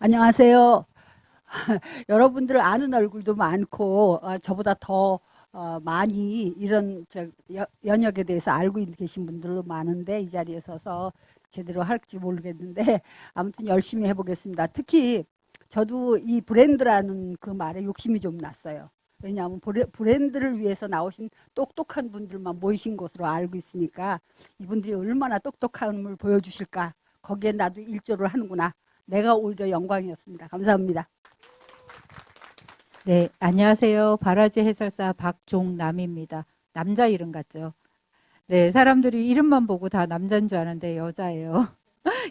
안녕하세요. 여러분들 아는 얼굴도 많고 저보다 더 많이 이런 연역에 대해서 알고 계신 분들도 많은데 이 자리에 서서 제대로 할지 모르겠는데 아무튼 열심히 해보겠습니다. 특히 저도 이 브랜드라는 그 말에 욕심이 좀 났어요. 왜냐하면 브랜드를 위해서 나오신 똑똑한 분들만 모이신 것으로 알고 있으니까 이분들이 얼마나 똑똑함을 보여주실까. 거기에 나도 일조를 하는구나. 내가 오히려 영광이었습니다. 감사합니다. 네, 안녕하세요. 바라지 해설사 박종남입니다. 남자 이름 같죠? 네, 사람들이 이름만 보고 다 남자인 줄 아는데 여자예요.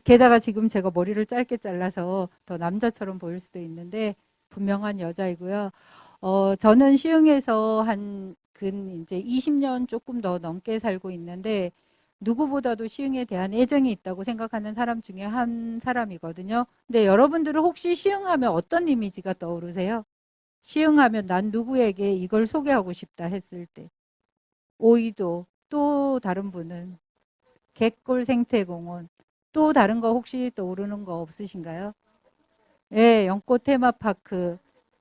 게다가 지금 제가 머리를 짧게 잘라서 더 남자처럼 보일 수도 있는데 분명한 여자이고요. 저는 시흥에서 이제 20년 조금 더 넘게 살고 있는데 누구보다도 시흥에 대한 애정이 있다고 생각하는 사람 중에 한 사람이거든요. 근데 여러분들은 혹시 시흥하면 어떤 이미지가 떠오르세요? 시흥하면 난 누구에게 이걸 소개하고 싶다 했을 때 오이도, 또 다른 분은 갯골 생태공원, 또 다른 거 혹시 떠오르는 거 없으신가요? 예, 연꽃 테마파크,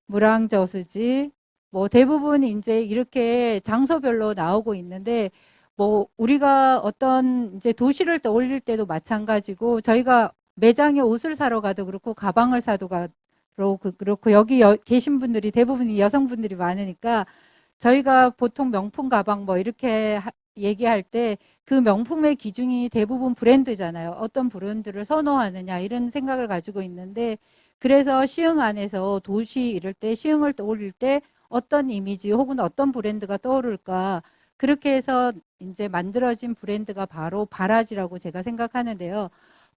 물왕저수지, 뭐 대부분 이제 이렇게 장소별로 나오고 있는데 뭐 우리가 어떤 이제 도시를 떠올릴 때도 마찬가지고 저희가 매장에 옷을 사러 가도 그렇고 가방을 사도 그렇고 여기 계신 분들이 대부분이 여성분들이 많으니까 저희가 보통 명품 가방 뭐 이렇게 얘기할 때 그 명품의 기준이 대부분 브랜드잖아요. 어떤 브랜드를 선호하느냐 이런 생각을 가지고 있는데 그래서 시흥 안에서 도시 이럴 때 시흥을 떠올릴 때 어떤 이미지 혹은 어떤 브랜드가 떠오를까 그렇게 해서 이제 만들어진 브랜드가 바로 바라지라고 제가 생각하는데요.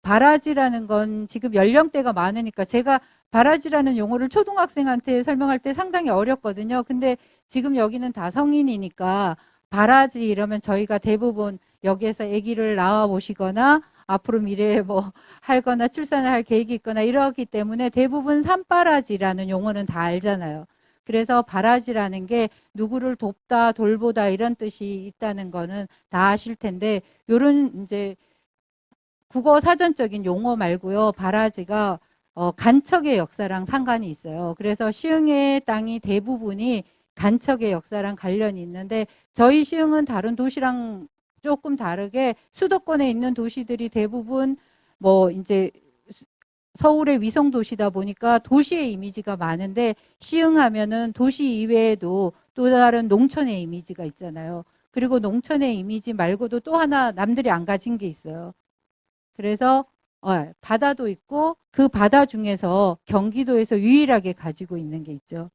바라지라는 건 지금 연령대가 많으니까 제가 바라지라는 용어를 초등학생한테 설명할 때 상당히 어렵거든요. 근데 지금 여기는 다 성인이니까 바라지 이러면 저희가 대부분 여기에서 아기를 낳아 보시거나 앞으로 미래에 뭐 할거나 출산을 할 계획이 있거나 이러기 때문에 대부분 산바라지라는 용어는 다 알잖아요. 그래서 바라지라는 게 누구를 돕다, 돌보다 이런 뜻이 있다는 거는 다 아실 텐데 요런 이제 국어 사전적인 용어 말고요. 바라지가 간척의 역사랑 상관이 있어요. 그래서 시흥의 땅이 대부분이 간척의 역사랑 관련이 있는데 저희 시흥은 다른 도시랑 조금 다르게 수도권에 있는 도시들이 대부분 뭐 이제 서울의 위성 도시다 보니까 도시의 이미지가 많은데 시흥하면은 도시 이외에도 또 다른 농촌의 이미지가 있잖아요. 그리고 농촌의 이미지 말고도 또 하나 남들이 안 가진 게 있어요. 그래서 바다도 있고 그 바다 중에서 경기도에서 유일하게 가지고 있는 게 있죠.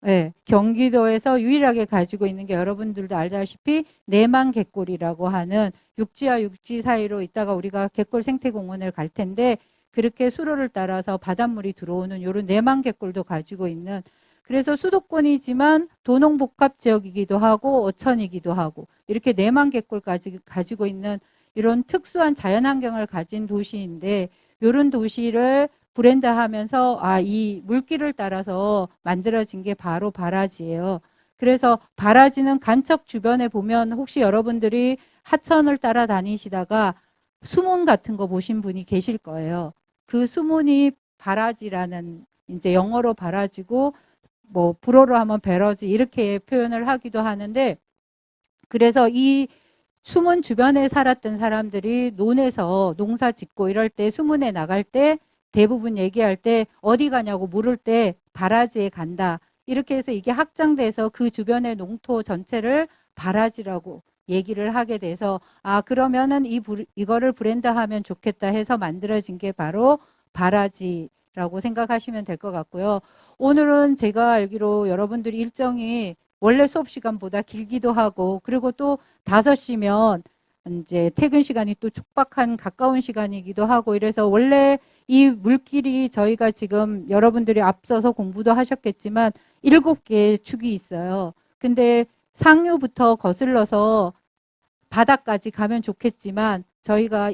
네, 경기도에서 유일하게 가지고 있는 게 여러분들도 알다시피 내만 갯골이라고 하는 육지와 육지 사이로 있다가 우리가 갯골 생태공원을 갈 텐데 그렇게 수로를 따라서 바닷물이 들어오는 요런 내만 갯골도 가지고 있는 그래서 수도권이지만 도농복합 지역이기도 하고 어천이기도 하고 이렇게 내만 갯골까지 가지고 있는 이런 특수한 자연환경을 가진 도시인데 이런 도시를 브랜드하면서 이 물길을 따라서 만들어진 게 바로 바라지예요. 그래서 바라지는 간척 주변에 보면 혹시 여러분들이 하천을 따라 다니시다가 수문 같은 거 보신 분이 계실 거예요. 그 수문이 바라지라는 이제 영어로 바라지고 뭐 불어로 하면 베러지 이렇게 표현을 하기도 하는데 그래서 이 수문 주변에 살았던 사람들이 논에서 농사 짓고 이럴 때 수문에 나갈 때 대부분 얘기할 때 어디 가냐고 물을 때 바라지에 간다. 이렇게 해서 이게 확장돼서 그 주변의 농토 전체를 바라지라고 얘기를 하게 돼서 그러면은 이거를 브랜드하면 좋겠다 해서 만들어진 게 바로 바라지라고 생각하시면 될 것 같고요. 오늘은 제가 알기로 여러분들이 일정이 원래 수업 시간보다 길기도 하고 그리고 또 5시면 이제 퇴근 시간이 또 촉박한 가까운 시간이기도 하고 이래서 원래 이 물길이 저희가 지금 여러분들이 앞서서 공부도 하셨겠지만 7개의 축이 있어요. 근데 상류부터 거슬러서 바닥까지 가면 좋겠지만 저희가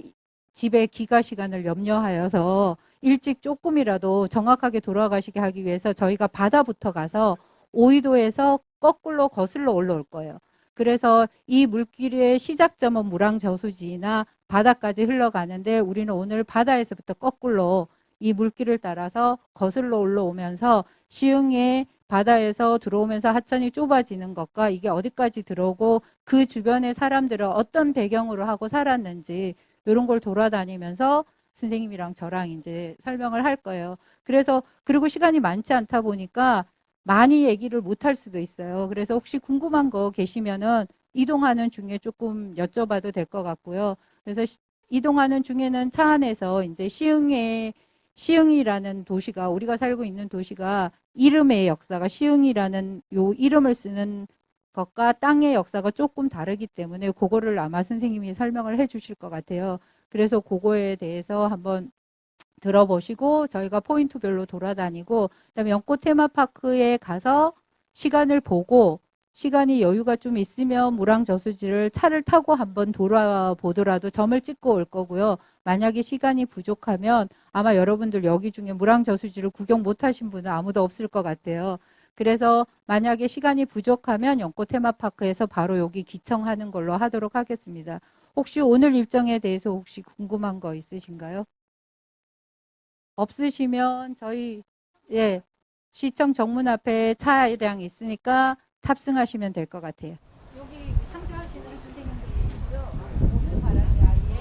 집에 귀가 시간을 염려하여서 일찍 조금이라도 정확하게 돌아가시게 하기 위해서 저희가 바다부터 가서 오이도에서 거꾸로 거슬러 올라올 거예요. 그래서 이 물길의 시작점은 물왕저수지나 바다까지 흘러가는데 우리는 오늘 바다에서부터 거꾸로 이 물길을 따라서 거슬러 올라오면서 시흥의 바다에서 들어오면서 하천이 좁아지는 것과 이게 어디까지 들어오고 그 주변의 사람들은 어떤 배경으로 하고 살았는지 이런 걸 돌아다니면서 선생님이랑 저랑 이제 설명을 할 거예요. 그래서 그리고 시간이 많지 않다 보니까 많이 얘기를 못 할 수도 있어요. 그래서 혹시 궁금한 거 계시면은 이동하는 중에 조금 여쭤봐도 될 것 같고요. 그래서 이동하는 중에는 차 안에서 이제 시흥이라는 도시가 우리가 살고 있는 도시가 이름의 역사가 시흥이라는 요 이름을 쓰는 것과 땅의 역사가 조금 다르기 때문에 그거를 아마 선생님이 설명을 해 주실 것 같아요. 그래서 그거에 대해서 한번 들어보시고 저희가 포인트별로 돌아다니고 그다음에 연꽃 테마파크에 가서 시간을 보고 시간이 여유가 좀 있으면 무랑저수지를 차를 타고 한번 돌아보더라도 점을 찍고 올 거고요. 만약에 시간이 부족하면 아마 여러분들 여기 중에 무랑저수지를 구경 못 하신 분은 아무도 없을 것 같아요. 그래서 만약에 시간이 부족하면 연꽃 테마파크에서 바로 여기 기청하는 걸로 하도록 하겠습니다. 혹시 오늘 일정에 대해서 혹시 궁금한 거 있으신가요? 없으시면 저희 시청 정문 앞에 차량 있으니까 탑승하시면 될 것 같아요. 여기 상주하시는 선생님들이고요. 오늘 바라지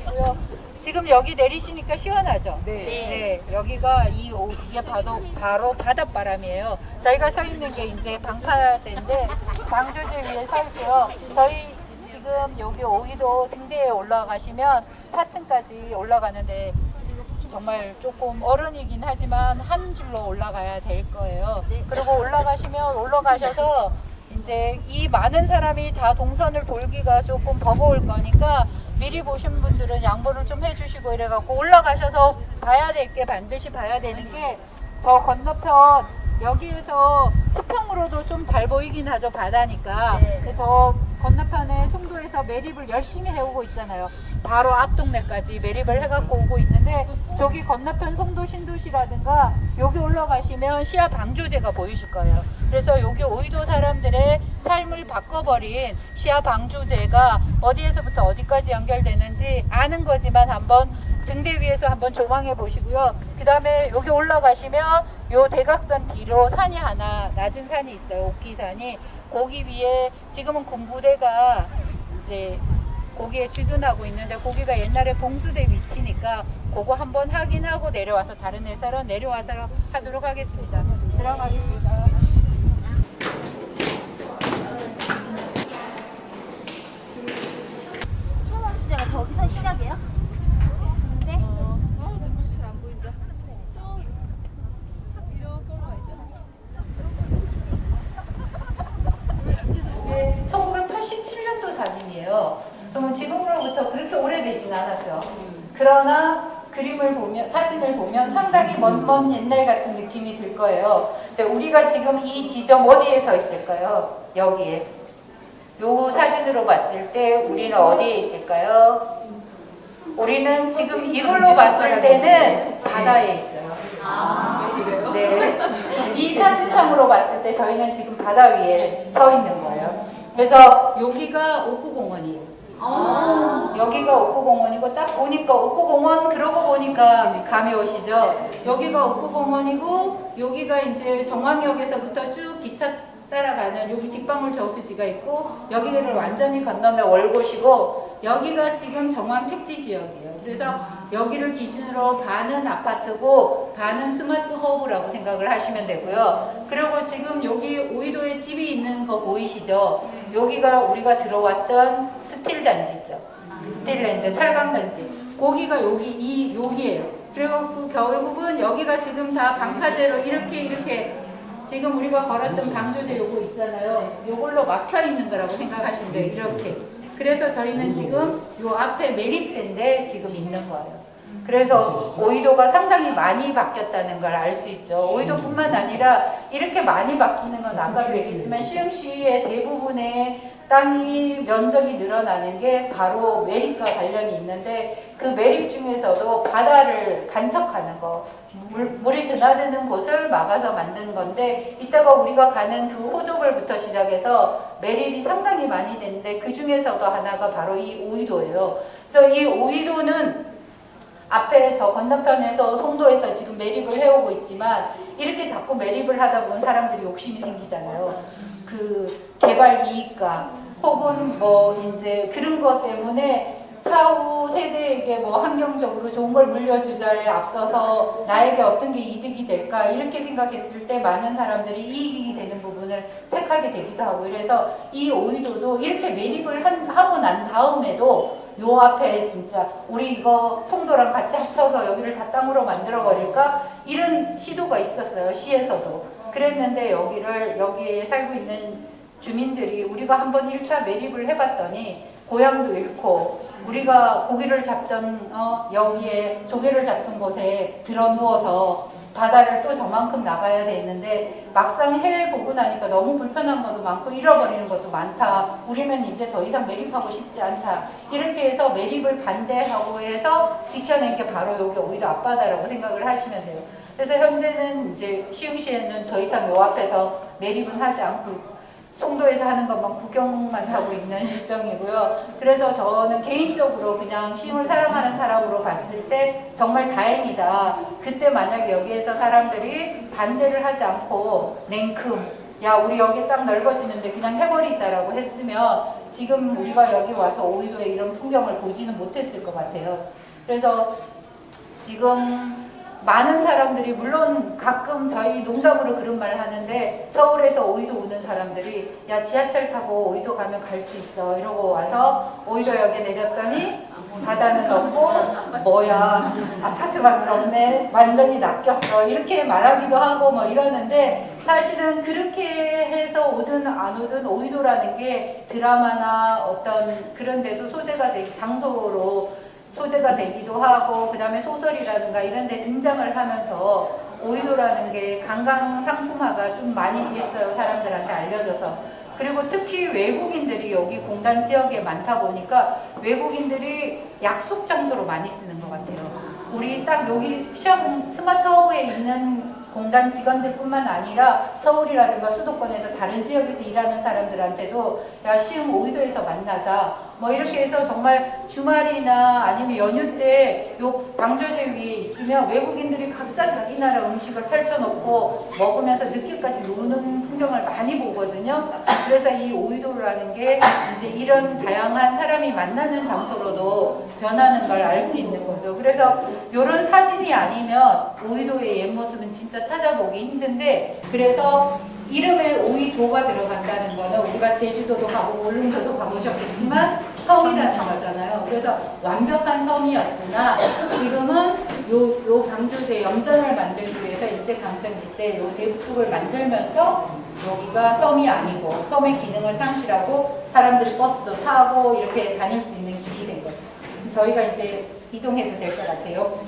아이고요. 지금 여기 내리시니까 시원하죠? 네. 여기가 이게 바로 바닷바람이에요. 저희가 서 있는 게 이제 방파제인데 방조제 위에 서 있고요. 저희 지금 여기 오이도 등대에 올라가시면 4층까지 올라가는데 정말 조금 어른이긴 하지만 한 줄로 올라가야 될 거예요. 그리고 올라가셔서 이제 이 많은 사람이 다 동선을 돌기가 조금 버거울 거니까 미리 보신 분들은 양보를 좀 해주시고 이래갖고 올라가셔서 봐야 될 게 반드시 봐야 되는 게 저 건너편 여기에서 수평으로도 좀 잘 보이긴 하죠. 바다니까. 그래서 건너편에 송도에서 매립을 열심히 해오고 있잖아요. 바로 앞 동네까지 매립을 해갖고 오고 있는데 저기 건너편 송도 신도시라든가 여기 올라가시면 시야 방조제가 보이실 거예요. 그래서 여기 오이도 사람들의 삶을 바꿔버린 시야 방조제가 어디에서부터 어디까지 연결되는지 아는 거지만 한번 등대 위에서 한번 조망해 보시고요. 그 다음에 여기 올라가시면 요 대각선 뒤로 산이 하나 낮은 산이 있어요. 옥기산이. 거기 위에 지금은 군부대가 이제 거기에 주둔하고 있는데 거기가 옛날에 봉수대 위치니까 그거 한번 확인하고 내려와서 다른 해설은 내려와서 하도록 하겠습니다. 들어가겠습니다. 시험 숙제가 저기서 시작이에요? 근데 눈빛이 잘 안 보인다. 이게 1987년도 사진이에요. 그러면 지금으로부터 그렇게 오래되진 않았죠. 그러나 그림을 보면 사진을 보면 상당히 먼 옛날 같은 느낌이 들 거예요. 근데 우리가 지금 이 지점 어디에 서 있을까요? 여기에. 요 사진으로 봤을 때 우리는 어디에 있을까요? 우리는 지금 이걸로 봤을 때는 바다에 있어요. 네. 이 사진상으로 봤을 때 저희는 지금 바다 위에 서 있는 거예요. 그래서 여기가 옥구공원이에요. 여기가 옥구공원이고 딱 보니까 옥구공원 그러고 보니까 감이 오시죠? 여기가 옥구공원이고 여기가 이제 정왕역에서부터 쭉 기차 따라가는 여기 뒷방울 저수지가 있고 여기를 완전히 건너면 월곶이고 여기가 지금 정왕 택지 지역이에요. 그래서 여기를 기준으로 반은 아파트고 반은 스마트 허브라고 생각을 하시면 되고요. 그리고 지금 여기 오이도에 집이 있는 거 보이시죠? 여기가 우리가 들어왔던 스틸 단지죠. 스틸랜드 철강 단지. 거기가 여기예요. 그리고 그 결국은 여기가 지금 다 방파제로 이렇게 지금 우리가 걸었던 방조제 요거 있잖아요. 요걸로 막혀 있는 거라고 생각하시면 돼요. 이렇게. 그래서 저희는 지금 요 앞에 매립된데 지금 있는 거예요. 그래서 오이도가 상당히 많이 바뀌었다는 걸 알 수 있죠. 오이도뿐만 아니라 이렇게 많이 바뀌는 건 아까도 얘기했지만 시흥시의 대부분의 땅이 면적이 늘어나는 게 바로 매립과 관련이 있는데 그 매립 중에서도 바다를 간척하는 거 물이 드나드는 곳을 막아서 만든 건데 이따가 우리가 가는 그 호조벌부터 시작해서 매립이 상당히 많이 되는데 그 중에서도 하나가 바로 이 오이도예요. 그래서 이 오이도는 앞에 저 건너편에서 송도에서 지금 매립을 해오고 있지만 이렇게 자꾸 매립을 하다 보면 사람들이 욕심이 생기잖아요. 그 개발 이익과 혹은 뭐 이제 그런 것 때문에 차후 세대에게 뭐 환경적으로 좋은 걸 물려주자에 앞서서 나에게 어떤 게 이득이 될까 이렇게 생각했을 때 많은 사람들이 이익이 되는 부분을 택하게 되기도 하고 그래서 이 오이도도 이렇게 매립을 하고 난 다음에도 요 앞에 진짜 우리 이거 송도랑 같이 합쳐서 여기를 다 땅으로 만들어 버릴까 이런 시도가 있었어요. 시에서도 그랬는데 여기에 살고 있는 주민들이 우리가 한번 1차 매립을 해봤더니 고향도 잃고 우리가 고기를 잡던 여기에 조개를 잡던 곳에 들어 누워서 바다를 또 저만큼 나가야 되는데 막상 해외 보고 나니까 너무 불편한 것도 많고 잃어버리는 것도 많다. 우리는 이제 더 이상 매립하고 싶지 않다. 이렇게 해서 매립을 반대하고 해서 지켜낸 게 바로 여기 오이도 앞바다라고 생각을 하시면 돼요. 그래서 현재는 이제 시흥시에는 더 이상 요 앞에서 매립은 하지 않고 송도에서 하는 것만 구경만 하고 있는 실정이고요. 그래서 저는 개인적으로 그냥 시흥을 사랑하는 사람으로 봤을 때 정말 다행이다. 그때 만약에 여기에서 사람들이 반대를 하지 않고 냉큼 야 우리 여기 딱 넓어지는데 그냥 해버리자라고 했으면 지금 우리가 여기 와서 오이도의 이런 풍경을 보지는 못했을 것 같아요. 그래서 지금 많은 사람들이 물론 가끔 저희 농담으로 그런 말 하는데 서울에서 오이도 오는 사람들이 야 지하철 타고 오이도 가면 갈 수 있어 이러고 와서 오이도역에 내렸더니 바다는 없고 뭐야 아파트밖에 없네 완전히 낚였어 이렇게 말하기도 하고 뭐 이러는데 사실은 그렇게 해서 오든 안 오든 오이도라는 게 드라마나 어떤 그런 데서 소재가 장소로 소재가 되기도 하고 그 다음에 소설이라든가 이런 데 등장을 하면서 오이도라는 게 관광 상품화가 좀 많이 됐어요. 사람들한테 알려져서. 그리고 특히 외국인들이 여기 공단 지역에 많다 보니까 외국인들이 약속 장소로 많이 쓰는 것 같아요. 우리 딱 여기 시아봉 스마트허브에 있는 공단 직원들 뿐만 아니라 서울이라든가 수도권에서 다른 지역에서 일하는 사람들한테도 야 시흥 오이도에서 만나자 뭐 이렇게 해서 정말 주말이나 아니면 연휴 때 요 방조제 위에 있으면 외국인들이 각자 자기 나라 음식을 펼쳐놓고 먹으면서 늦게까지 노는 풍경을 많이 보거든요. 그래서 이 오이도라는 게 이제 이런 다양한 사람이 만나는 장소로도 변하는 걸 알 수 있는 거죠. 그래서 이런 사진이 아니면 오이도의 옛 모습은 진짜 찾아보기 힘든데 그래서 이름에 오이도가 들어간다는 거는 우리가 제주도도 가보고 울릉도도 가보셨겠지만 섬이라는 거잖아요. 그래서 완벽한 섬이었으나 지금은 요 방조제 염전을 만들기 위해서 일제강점기 때 요 대북뚝을 만들면서 여기가 섬이 아니고 섬의 기능을 상실하고 사람들이 버스도 타고 이렇게 다닐 수 있는 길이 된 거죠. 저희가 이제 이동해도 될 것 같아요.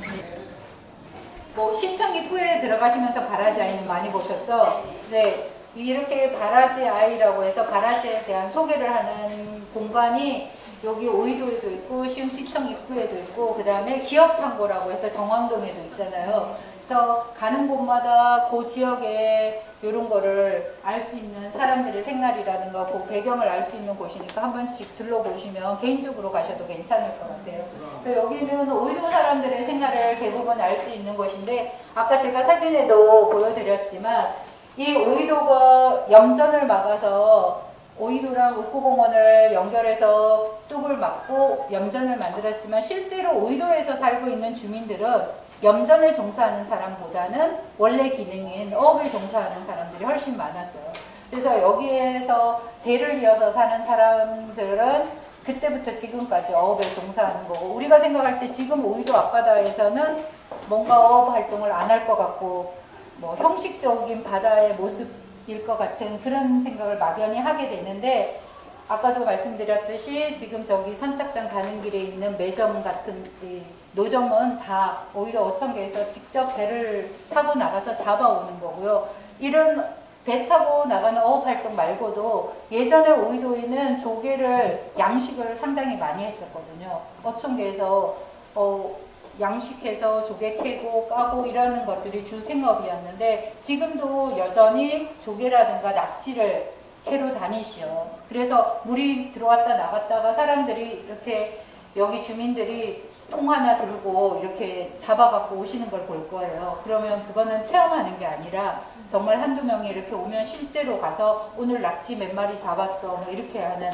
뭐 시청 입구에 들어가시면서 바라지 아이는 많이 보셨죠? 네, 이렇게 바라지 아이라고 해서 바라지에 대한 소개를 하는 공간이 여기 오이도에도 있고 시흥 시청 입구에도 있고 그 다음에 기업 창고라고 해서 정왕동에도 있잖아요. 그래서 가는 곳마다 그 지역에 이런 거를 알 수 있는 사람들의 생활이라든가 그 배경을 알 수 있는 곳이니까 한 번씩 들러보시면 개인적으로 가셔도 괜찮을 것 같아요. 그래서 여기는 오이도 사람들의 생활을 대부분 알 수 있는 곳인데 아까 제가 사진에도 보여드렸지만 이 오이도가 염전을 막아서 오이도랑 옥구공원을 연결해서 뚝을 막고 염전을 만들었지만 실제로 오이도에서 살고 있는 주민들은 염전에 종사하는 사람보다는 원래 기능인 어업에 종사하는 사람들이 훨씬 많았어요. 그래서 여기에서 대를 이어서 사는 사람들은 그때부터 지금까지 어업에 종사하는 거고 우리가 생각할 때 지금 오이도 앞바다에서는 뭔가 어업 활동을 안 할 것 같고 뭐 형식적인 바다의 모습일 것 같은 그런 생각을 막연히 하게 되는데 아까도 말씀드렸듯이 지금 저기 선착장 가는 길에 있는 매점 같은 노점은 다 오이도 어천계에서 직접 배를 타고 나가서 잡아오는 거고요. 이런 배 타고 나가는 어업 활동 말고도 예전에 오이도에는 조개를 양식을 상당히 많이 했었거든요. 어촌계에서 양식해서 조개 캐고 까고 이러는 것들이 주 생업이었는데 지금도 여전히 조개라든가 낙지를 캐러 다니시요. 그래서 물이 들어왔다 나갔다가 사람들이 이렇게 여기 주민들이 통 하나 들고 이렇게 잡아갖고 오시는 걸 볼 거예요. 그러면 그거는 체험하는 게 아니라 정말 한두 명이 이렇게 오면 실제로 가서 오늘 낙지 몇 마리 잡았어 뭐 이렇게 하는.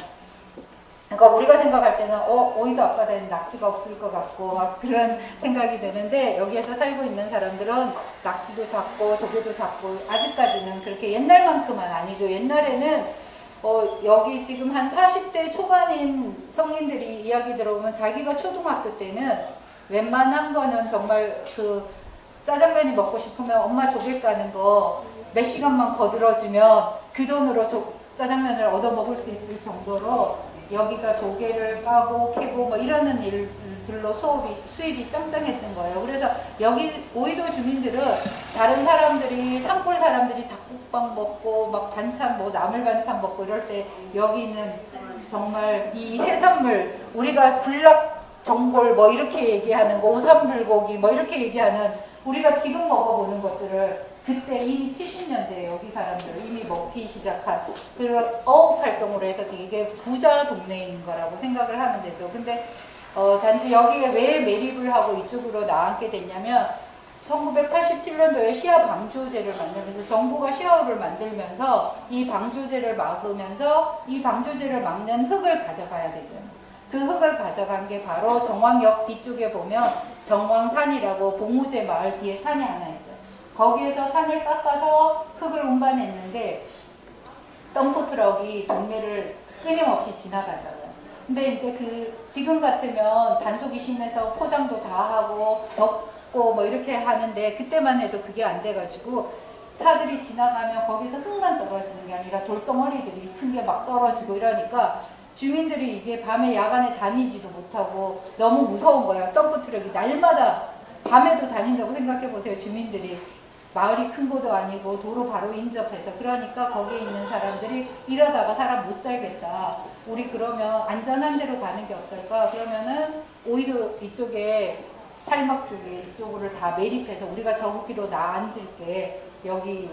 그러니까 우리가 생각할 때는 오이도 앞바다에는 낙지가 없을 것 같고 막 그런 생각이 드는데, 여기에서 살고 있는 사람들은 낙지도 잡고 조개도 잡고, 아직까지는 그렇게 옛날만큼은 아니죠. 옛날에는 여기 지금 한 40대 초반인 성인들이 이야기 들어보면 자기가 초등학교 때는 웬만한 거는 정말 그 짜장면이 먹고 싶으면 엄마 조개 까는 거 몇 시간만 거들어주면 그 돈으로 짜장면을 얻어 먹을 수 있을 정도로 여기가 조개를 까고 캐고 뭐 이러는 일들로 수입이 짱짱했던 거예요. 그래서 여기 오이도 주민들은 다른 사람들이, 산골 사람들이 잡곡밥 먹고 막 반찬 뭐 나물 반찬 먹고 이럴 때 여기는 정말 이 해산물, 우리가 불락 전골 뭐 이렇게 얘기하는 거, 오삼불고기 뭐 이렇게 얘기하는, 우리가 지금 먹어보는 것들을 그때 이미 70년대에 여기 사람들 이미 먹기 시작한 그런 어업 활동으로 해서 되게 부자 동네인 거라고 생각을 하면 되죠. 근데 단지 여기에 왜 매립을 하고 이쪽으로 나앉게 됐냐면 1987년도에 시야 방조제를 만들면서 정부가 시야호를 만들면서 이 방조제를 막으면서 이 방조제를 막는 흙을 가져가야 되잖아요. 그 흙을 가져간 게 바로 정왕역 뒤쪽에 보면 정왕산이라고 봉우제 마을 뒤에 산이 하나 있어요. 거기에서 산을 깎아서 흙을 운반했는데 덤프 트럭이 동네를 끊임없이 지나가잖아요. 근데 이제 지금 같으면 단속이 심해서 포장도 다 하고 덮고 뭐 이렇게 하는데, 그때만 해도 그게 안 돼가지고 차들이 지나가면 거기서 흙만 떨어지는 게 아니라 돌덩어리들이 큰 게 막 떨어지고 이러니까 주민들이 이게 밤에 야간에 다니지도 못하고 너무 무서운 거야. 덤프 트럭이 날마다 밤에도 다닌다고 생각해 보세요. 주민들이 마을이 큰 곳도 아니고 도로 바로 인접해서. 그러니까 거기에 있는 사람들이 이러다가 사람 못 살겠다, 우리 그러면 안전한 데로 가는 게 어떨까, 그러면은 오히려 이쪽에 살막 쪽에 이쪽으로 다 매립해서 우리가 저기로 나앉을게, 여기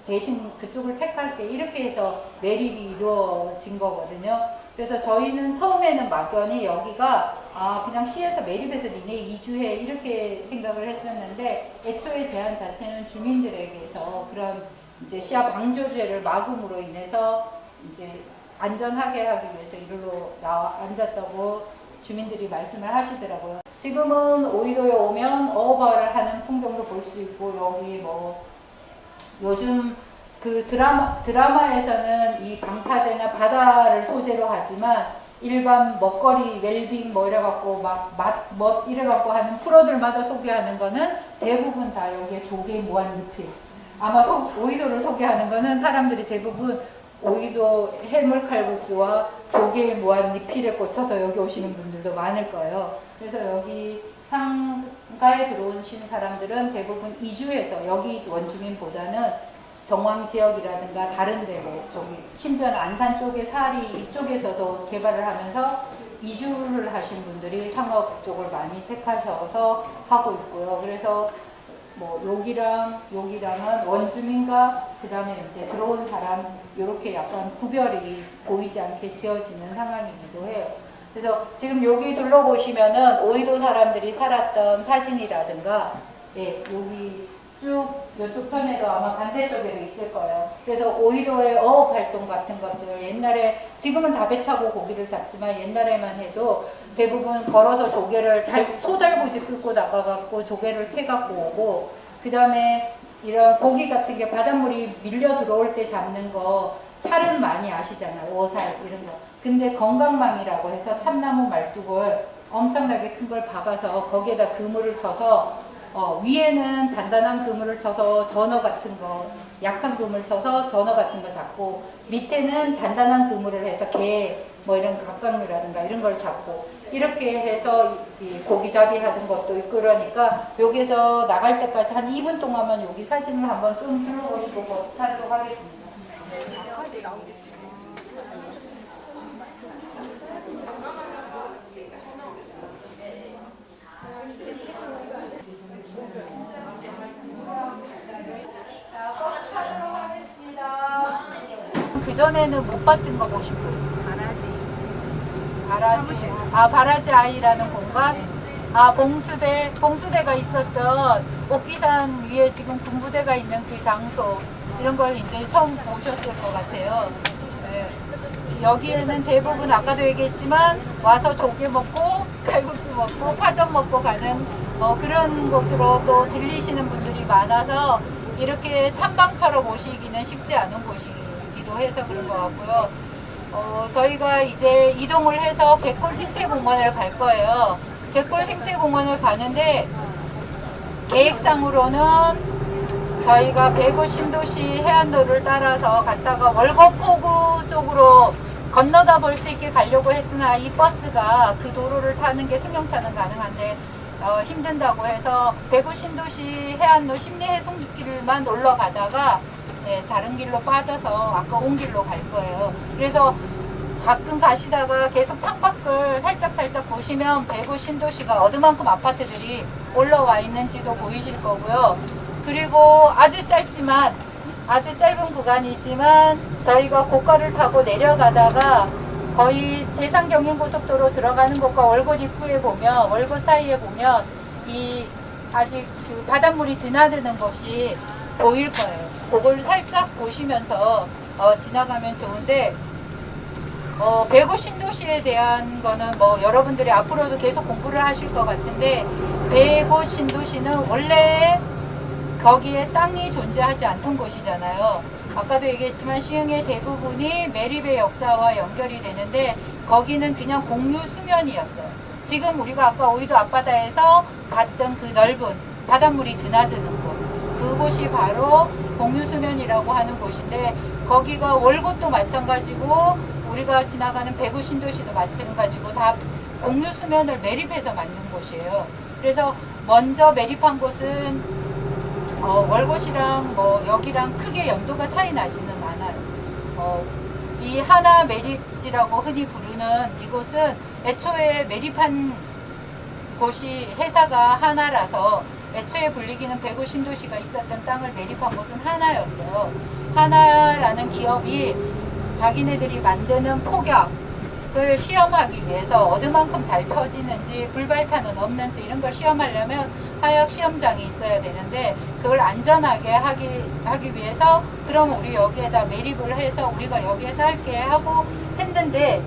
대신 그쪽을 택할게, 이렇게 해서 매립이 이루어진 거거든요. 그래서 저희는 처음에는 막연히 여기가 그냥 시에서 매립해서 니네 이주해 이렇게 생각을 했었는데, 애초에 제안 자체는 주민들에게서 그런 이제 시야 방조제를 막음으로 인해서 이제 안전하게 하기 위해서 이리로 앉았다고 주민들이 말씀을 하시더라고요. 지금은 오이도에 오면 어업을 하는 풍경도 볼 수 있고, 여기 뭐 요즘 그 드라마에서는 이 방파제나 바다를 소재로 하지만 일반 먹거리, 웰빙 뭐 이래갖고 맛 이래갖고 하는 프로들마다 소개하는 거는 대부분 다 여기에 조개 무한리필. 아마 오이도를 소개하는 거는 사람들이 대부분 오이도 해물칼국수와 조개 무한리필에 꽂혀서 여기 오시는 분들도 많을 거예요. 그래서 여기 상가에 들어오신 사람들은 대부분 이주해서, 여기 원주민보다는 정왕 지역이라든가 다른 데 뭐 심지어는 안산 쪽에 사리 이쪽에서도 개발을 하면서 이주를 하신 분들이 상업 쪽을 많이 택하셔서 하고 있고요. 그래서 뭐 여기랑은 원주민과 그 다음에 이제 들어온 사람 이렇게 약간 구별이 보이지 않게 지어지는 상황이기도 해요. 그래서 지금 여기 둘러보시면은 오이도 사람들이 살았던 사진이라든가, 여기 쭉 이쪽 편에도 아마 반대쪽에도 있을 거예요. 그래서 오이도의 어업 활동 같은 것들, 옛날에, 지금은 다 배 타고 고기를 잡지만 옛날에만 해도 대부분 걸어서 조개를 소달구지 끌고 나가갖고 조개를 캐갖고 오고, 그 다음에 이런 고기 같은 게 바닷물이 밀려 들어올 때 잡는 거, 살은 많이 아시잖아요. 오살 이런 거. 근데 건강망이라고 해서 참나무 말뚝을 엄청나게 큰 걸 박아서 거기에다 그물을 쳐서 위에는 단단한 그물을 쳐서 전어 같은 거, 약한 그물 쳐서 전어 같은 거 잡고, 밑에는 단단한 그물을 해서 게, 뭐 이런 갑각류라든가 이런 걸 잡고, 이렇게 해서 이 고기잡이 하는 것도 있고, 그러니까 여기서 나갈 때까지 한 2분 동안만 여기 사진을 한번 좀 둘러보시고 버스 타도록 하겠습니다. 그전에는 못 봤던 거 보신 분? 바라지 아이라는 공간. 봉수대가 있었던 옥기산 위에 지금 군부대가 있는 그 장소, 이런 걸 이제 처음 보셨을 것 같아요. 네. 여기에는 대부분 아까도 얘기했지만 와서 조개 먹고 칼국수 먹고 파전 먹고 가는 그런 곳으로 또 들리시는 분들이 많아서 이렇게 탐방처럼 오시기는 쉽지 않은 곳이기도 해서 그런 것 같고요. 저희가 이제 이동을 해서 갯골 생태공원을 갈 거예요. 갯골 생태공원을 가는데 계획상으로는 저희가 배구 신도시 해안도를 따라서 갔다가 월거포구 쪽으로 건너다 볼 수 있게 가려고 했으나 이 버스가 그 도로를 타는 게 승용차는 가능한데 힘든다고 해서 배구 신도시 해안도 심리해송길만 놀러 가다가 다른 길로 빠져서 아까 온 길로 갈 거예요. 그래서 가끔 가시다가 계속 창밖을 살짝 보시면 배구 신도시가 어드만큼 아파트들이 올라와 있는지도 보이실 거고요. 그리고 아주 짧은 구간이지만 저희가 고가를 타고 내려가다가 거의 제산경인고속도로 들어가는 곳과 월곶 입구에 보면, 월곶 사이에 보면 이 아직 그 바닷물이 드나드는 곳이 보일 거예요. 그걸 살짝 보시면서 지나가면 좋은데, 배구 신도시에 대한 거는 뭐 여러분들이 앞으로도 계속 공부를 하실 것 같은데, 배구 신도시는 원래 거기에 땅이 존재하지 않던 곳이잖아요. 아까도 얘기했지만 시흥의 대부분이 매립의 역사와 연결이 되는데 거기는 그냥 공유 수면이었어요. 지금 우리가 아까 오이도 앞바다에서 봤던 그 넓은 바닷물이 드나드는 곳, 그곳이 바로 공유 수면이라고 하는 곳인데, 거기가 월곶도 마찬가지고 우리가 지나가는 배구 신도시도 마찬가지고 다 공유 수면을 매립해서 만든 곳이에요. 그래서 먼저 매립한 곳은 월곶이랑 뭐 여기랑 크게 연도가 차이 나지는 않아요. 이 하나 매립지라고 흔히 부르는 이곳은 애초에 매립한 곳이 회사가 하나라서 애초에 불리기는 배구 신도시가 있었던 땅을 매립한 곳은 하나였어요. 하나라는 기업이 자기네들이 만드는 폭약을 시험하기 위해서 어느만큼 잘 터지는지 불발탄은 없는지 이런 걸 시험하려면 화약 시험장이 있어야 되는데, 그걸 안전하게 하기 위해서 그럼 우리 여기에다 매립을 해서 우리가 여기에서 할게 하고 했는데,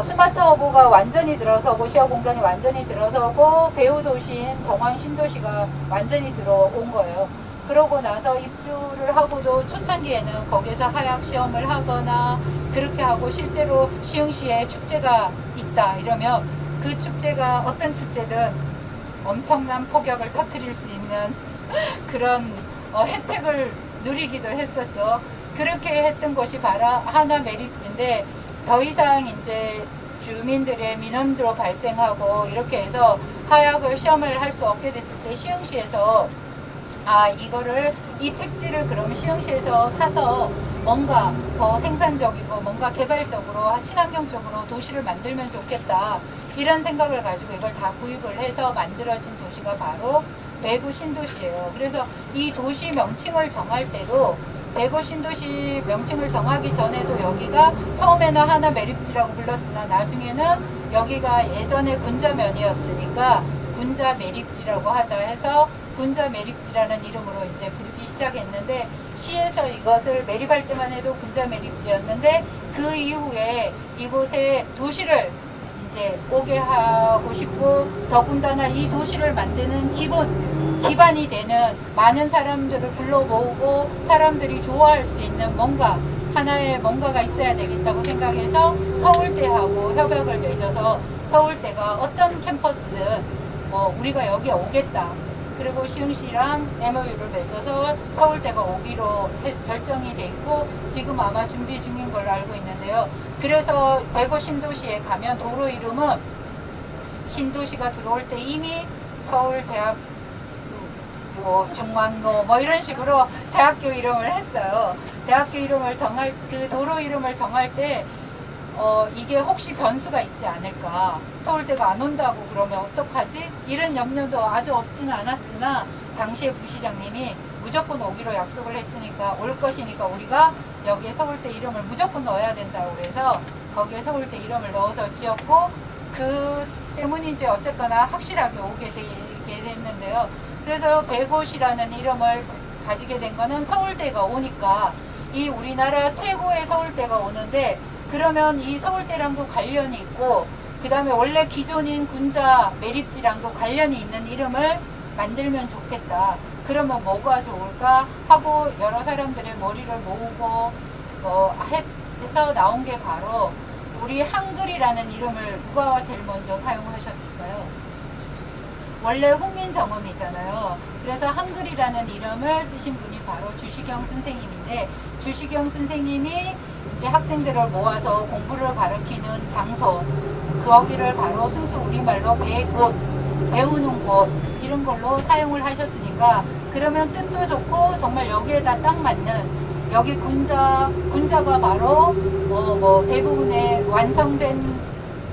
스마트허브가 완전히 들어서고 시야 공간이 완전히 들어서고 배후 도시인 정황 신도시가 완전히 들어온 거예요. 그러고 나서 입주를 하고도 초창기에는 거기서 하약 시험을 하거나 그렇게 하고, 실제로 시흥시에 축제가 있다 이러면 그 축제가 어떤 축제든 엄청난 폭격을 터뜨릴 수 있는 그런 혜택을 누리기도 했었죠. 그렇게 했던 곳이 바로 하나 매립지인데, 더 이상 이제 주민들의 민원도 발생하고 이렇게 해서 하약을 시험을 할 수 없게 됐을 때 시흥시에서 이 택지를 그럼 시흥시에서 사서 뭔가 더 생산적이고 뭔가 개발적으로 친환경적으로 도시를 만들면 좋겠다, 이런 생각을 가지고 이걸 다 구입을 해서 만들어진 도시가 바로 배구 신도시예요. 그래서 이 도시 명칭을 정할 때도 배구 신도시 명칭을 정하기 전에도 여기가 처음에는 하나 매립지라고 불렀으나 나중에는 여기가 예전에 군자면이었으니까 군자 매립지라고 하자 해서 군자 매립지라는 이름으로 이제 부르기 시작했는데, 시에서 이것을 매립할 때만 해도 군자 매립지였는데 그 이후에 이곳에 도시를 이제 오게 하고 싶고, 더군다나 이 도시를 만드는 기반이 되는 많은 사람들을 불러 모으고 사람들이 좋아할 수 있는 하나의 뭔가가 있어야 되겠다고 생각해서 서울대하고 협약을 맺어서 서울대가 어떤 캠퍼스든 우리가 여기에 오겠다, 그리고 시흥시랑 MOU를 맺어서 서울대가 오기로 결정이 돼 있고 지금 아마 준비 중인 걸로 알고 있는데요. 그래서 배구 신도시에 가면 도로 이름은 신도시가 들어올 때 이미 서울대학 중앙로 이런 식으로 대학교 이름을 했어요. 대학교 이름을 그 도로 이름을 정할 때 이게 혹시 변수가 있지 않을까, 서울대가 안 온다고 그러면 어떡하지? 이런 염려도 아주 없지는 않았으나 당시에 부시장님이 무조건 오기로 약속을 했으니까 올 것이니까 우리가 여기에 서울대 이름을 무조건 넣어야 된다고 해서 거기에 서울대 이름을 넣어서 지었고 그 때문인지 어쨌거나 확실하게 오게 되게 됐는데요. 그래서 100곳이라는 이름을 가지게 된 거는 서울대가 오니까 이 우리나라 최고의 서울대가 오는데 그러면 이 서울대랑도 관련이 있고 그 다음에 원래 기존인 군자 매립지랑도 관련이 있는 이름을 만들면 좋겠다. 그러면 뭐가 좋을까 하고 여러 사람들의 머리를 모으고 해서 나온 게 바로 우리 한글이라는 이름을 누가 제일 먼저 사용하셨을까요? 원래 훈민정음이잖아요. 그래서 한글이라는 이름을 쓰신 분이 바로 주시경 선생님인데 주시경 선생님이 이제 학생들을 모아서 공부를 가르치는 장소 거기를 바로 순수 우리말로 배곳 배우는 곳 이런 걸로 사용을 하셨으니까 그러면 뜻도 좋고 정말 여기에다 딱 맞는 여기 군자가 바로 대부분의 완성된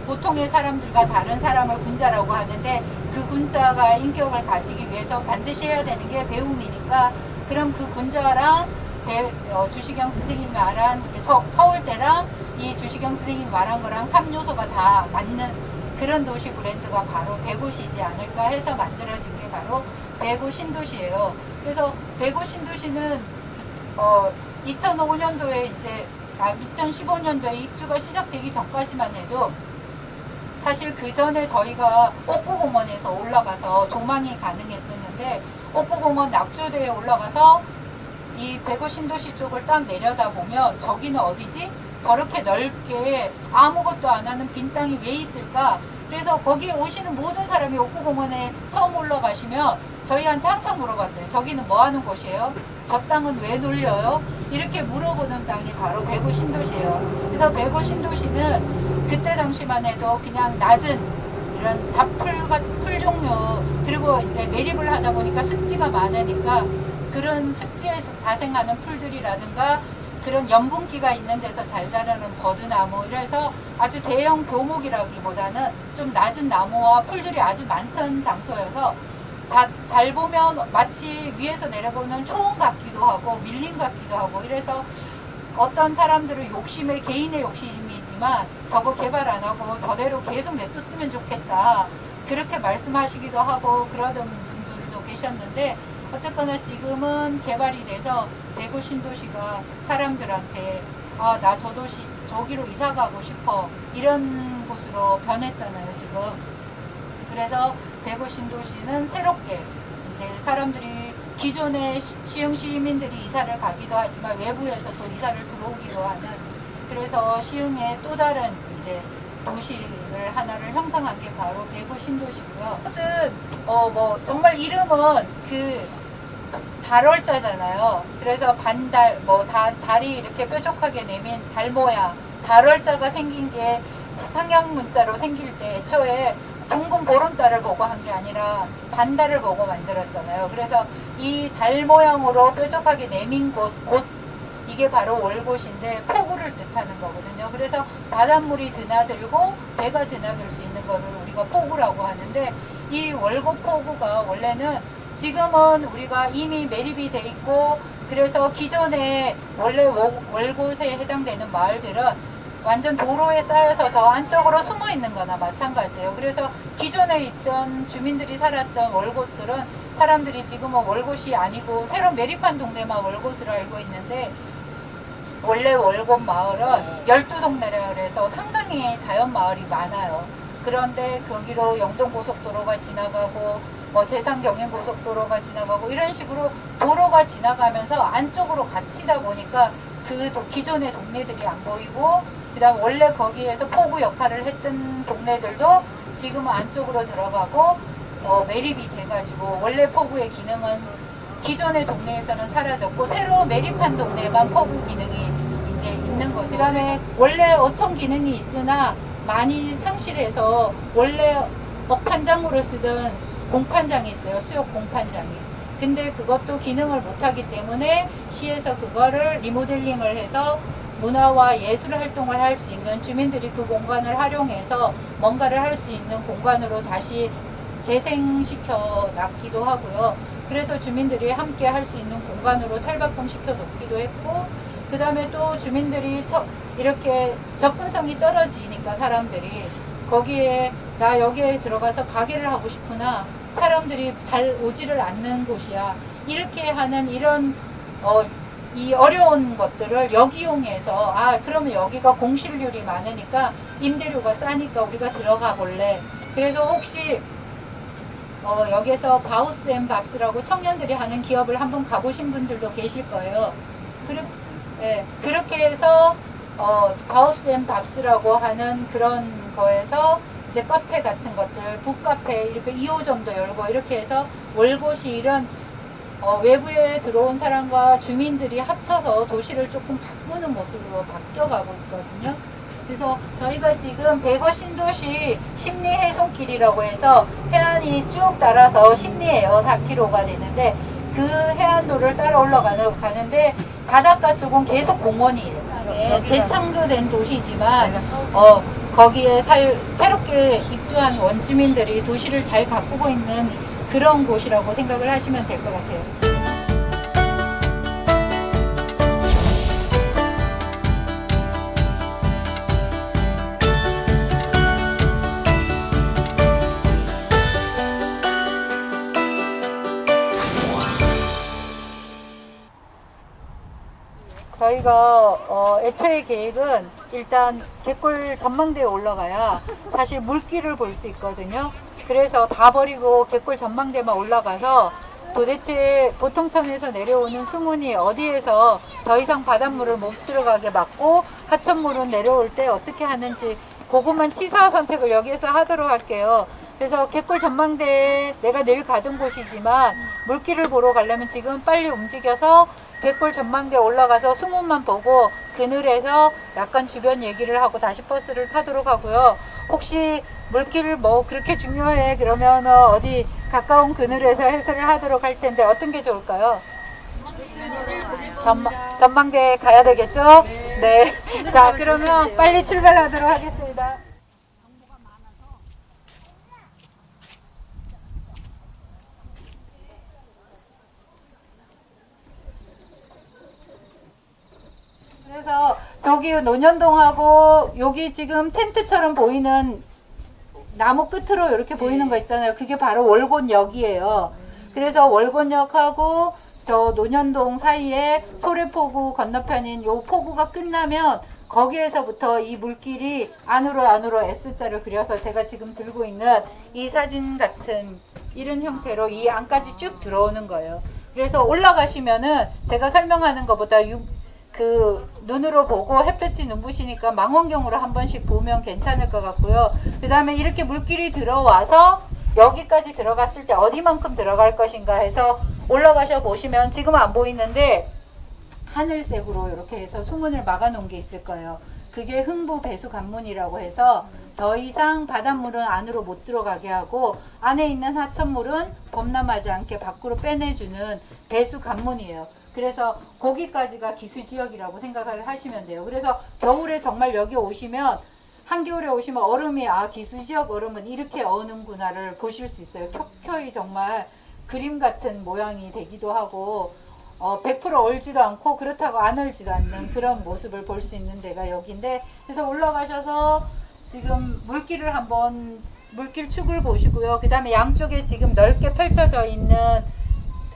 보통의 사람들과 다른 사람을 군자라고 하는데 그 군자가 인격을 가지기 위해서 반드시 해야 되는 게 배움이니까 그럼 그 군자랑 주시경 선생님이 말한 서울대랑 이 주시경 선생님이 말한 거랑 3요소가 다 맞는 그런 도시 브랜드가 바로 105시지 않을까 해서 만들어진 게 바로 105 신도시예요. 그래서 105 신도시는 2005년도에 이제 2015년도에 입주가 시작되기 전까지만 해도 사실 그 전에 저희가 옥구공원에서 올라가서 조망이 가능했었는데 옥구공원 낙조대에 올라가서 이 105 신도시 쪽을 딱 내려다보면 저기는 어디지? 저렇게 넓게 아무것도 안 하는 빈 땅이 왜 있을까? 그래서 거기에 오시는 모든 사람이 옥구공원에 처음 올라가시면 저희한테 항상 물어봤어요. 저기는 뭐 하는 곳이에요? 저 땅은 왜 놀려요? 이렇게 물어보는 땅이 바로 105 신도시예요. 그래서 105 신도시는 그때 당시만 해도 그냥 낮은 이런 풀 종류 그리고 이제 매립을 하다 보니까 습지가 많으니까 그런 습지에서 자생하는 풀들이라든가 그런 염분기가 있는 데서 잘 자라는 버드나무 이래서 아주 대형 교목이라기보다는 좀 낮은 나무와 풀들이 아주 많던 장소여서 잘 보면 마치 위에서 내려보는 초원 같기도 하고 밀림 같기도 하고 이래서 어떤 사람들은 개인의 욕심이지만 저거 개발 안 하고 저대로 계속 냅뒀으면 좋겠다 그렇게 말씀하시기도 하고 그러던 분들도 계셨는데 어쨌거나 지금은 개발이 돼서 105 신도시가 사람들한테 나 저 도시 저기로 이사 가고 싶어 이런 곳으로 변했잖아요 지금. 그래서 105 신도시는 새롭게 이제 사람들이 기존의 시흥 시민들이 이사를 가기도 하지만 외부에서 또 이사를 들어오기도 하는 그래서 시흥의 또 다른 이제 도시를 하나를 형성한 게 바로 105 신도시고요. 이것은 정말 이름은 그 달월자잖아요. 그래서 반달 달이 이렇게 뾰족하게 내민 달 모양 달월자가 생긴 게 상형 문자로 생길 때 애초에 둥근 보름달을 보고 한 게 아니라 반달을 보고 만들었잖아요. 그래서 이 달 모양으로 뾰족하게 내민 곳 이게 바로 월곶인데 포구를 뜻하는 거거든요. 그래서 바닷물이 드나들고 배가 드나들 수 있는 거를 우리가 포구라고 하는데 이 월곶 포구가 원래는 지금은 우리가 이미 매립이 돼 있고 그래서 기존에 원래 월곶에 해당되는 마을들은 완전 도로에 쌓여서 저 안쪽으로 숨어 있는 거나 마찬가지예요. 그래서 기존에 있던 주민들이 살았던 월곶들은 사람들이 지금은 월곶이 아니고 새로 매립한 동네만 월곶으로 알고 있는데 원래 월곶 마을은 12동네라 그래서 상당히 자연 마을이 많아요. 그런데 거기로 영동고속도로가 지나가고 제산경인고속도로가 지나가고 이런 식으로 도로가 지나가면서 안쪽으로 갇히다 보니까 그 기존의 동네들이 안 보이고 그 다음 원래 거기에서 포구 역할을 했던 동네들도 지금은 안쪽으로 들어가고 매립이 돼가지고 원래 포구의 기능은 기존의 동네에서는 사라졌고 새로 매립한 동네에만 포구 기능이 이제 있는 거죠. 그 다음에 원래 어촌 기능이 있으나 많이 상실해서 원래 억판장으로 쓰던 공판장이 있어요. 수역 공판장이. 근데 그것도 기능을 못하기 때문에 시에서 그거를 리모델링을 해서 문화와 예술 활동을 할 수 있는 주민들이 그 공간을 활용해서 뭔가를 할 수 있는 공간으로 다시 재생시켜 놨기도 하고요. 그래서 주민들이 함께 할 수 있는 공간으로 탈바꿈 시켜 놓기도 했고 그 다음에 또 주민들이 이렇게 접근성이 떨어지니까 사람들이 거기에 나 여기에 들어가서 가게를 하고 싶구나. 사람들이 잘 오지를 않는 곳이야. 이렇게 하는 이런 이 어려운 것들을 역이용해서 그러면 여기가 공실률이 많으니까 임대료가 싸니까 우리가 들어가 볼래. 그래서 혹시 여기서 바우스 앤 밥스라고 청년들이 하는 기업을 한번 가보신 분들도 계실 거예요. 그렇게 해서 바우스 앤 밥스라고 하는 그런 거에서 이제 카페 같은 것들, 북카페 이렇게 2호점도 열고 이렇게 해서 월곶이 이런 외부에 들어온 사람과 주민들이 합쳐서 도시를 조금 바꾸는 모습으로 바뀌어가고 있거든요. 그래서 저희가 지금 백어 신도시 심리해송길이라고 해서 해안이 쭉 따라서 심리예요. 4km가 되는데 그 해안도를 따라 올라가는데 바닷가 쪽은 계속 공원이에요. 재창조된 도시지만 거기에 새롭게 입주한 원주민들이 도시를 잘 가꾸고 있는 그런 곳이라고 생각을 하시면 될 것 같아요. 저희가 애초에 계획은 일단 갯골 전망대에 올라가야 사실 물길을 볼 수 있거든요. 그래서 다 버리고 갯골 전망대만 올라가서 도대체 보통천에서 내려오는 수문이 어디에서 더 이상 바닷물을 못 들어가게 막고 하천물은 내려올 때 어떻게 하는지 그것만 치사 선택을 여기에서 하도록 할게요. 그래서 갯골 전망대에 내가 늘 가던 곳이지만 물길을 보러 가려면 지금 빨리 움직여서 갯골 전망대 올라가서 수문만 보고 그늘에서 약간 주변 얘기를 하고 다시 버스를 타도록 하고요. 혹시 물길을 뭐 그렇게 중요해 그러면 어디 가까운 그늘에서 해설을 하도록 할 텐데 어떤 게 좋을까요? 전망대에 가야 되겠죠? 네. 자, 그러면 빨리 출발하도록 하겠습니다. 그래서 저기 논현동하고 여기 지금 텐트처럼 보이는 나무 끝으로 이렇게 보이는 거 있잖아요. 그게 바로 월곶역이에요. 그래서 월곶역하고 저 논현동 사이에 소래포구 건너편인 요 포구가 끝나면 거기에서부터 이 물길이 안으로 S자를 그려서 제가 지금 들고 있는 이 사진 같은 이런 형태로 이 안까지 쭉 들어오는 거예요. 그래서 올라가시면은 제가 설명하는 것보다 그 눈으로 보고 햇볕이 눈부시니까 망원경으로 한 번씩 보면 괜찮을 것 같고요. 그 다음에 이렇게 물길이 들어와서 여기까지 들어갔을 때 어디만큼 들어갈 것인가 해서 올라가셔 보시면 지금 안 보이는데 하늘색으로 이렇게 해서 수문을 막아 놓은 게 있을 거예요. 그게 흥부 배수 관문이라고 해서 더 이상 바닷물은 안으로 못 들어가게 하고 안에 있는 하천물은 범람하지 않게 밖으로 빼내주는 배수 관문이에요. 그래서 거기까지가 기수지역이라고 생각을 하시면 돼요. 그래서 겨울에 정말 여기 오시면 한겨울에 오시면 얼음이 기수지역 얼음은 이렇게 어는구나를 보실 수 있어요. 켜켜이 정말 그림 같은 모양이 되기도 하고 100% 얼지도 않고 그렇다고 안 얼지도 않는 그런 모습을 볼 수 있는 데가 여기인데 그래서 올라가셔서 지금 물길을 한번 물길축을 보시고요. 그 다음에 양쪽에 지금 넓게 펼쳐져 있는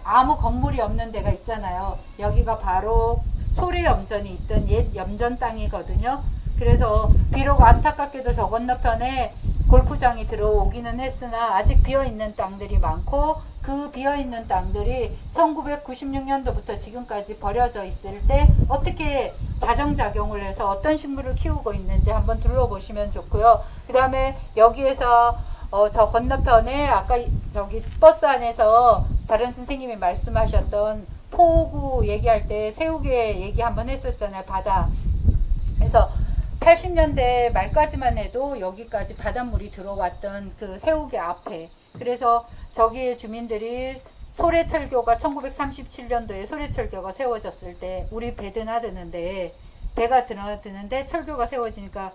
아무 건물이 없는 데가 있잖아요. 여기가 바로 소래염전이 있던 옛 염전 땅이거든요. 그래서 비록 안타깝게도 저 건너편에 골프장이 들어오기는 했으나 아직 비어있는 땅들이 많고 그 비어있는 땅들이 1996년도부터 지금까지 버려져 있을 때 어떻게 자정작용을 해서 어떤 식물을 키우고 있는지 한번 둘러보시면 좋고요. 그 다음에 여기에서 저 건너편에 아까 저기 버스 안에서 다른 선생님이 말씀하셨던 포구 얘기할 때 새우개 얘기 한번 했었잖아요. 바다. 그래서 80년대 말까지만 해도 여기까지 바닷물이 들어왔던 그 새우개 앞에 그래서 저기에 주민들이 소래철교가 1937년도에 소래철교가 세워졌을 때 우리 배 드나드는데 배가 드나드는데 철교가 세워지니까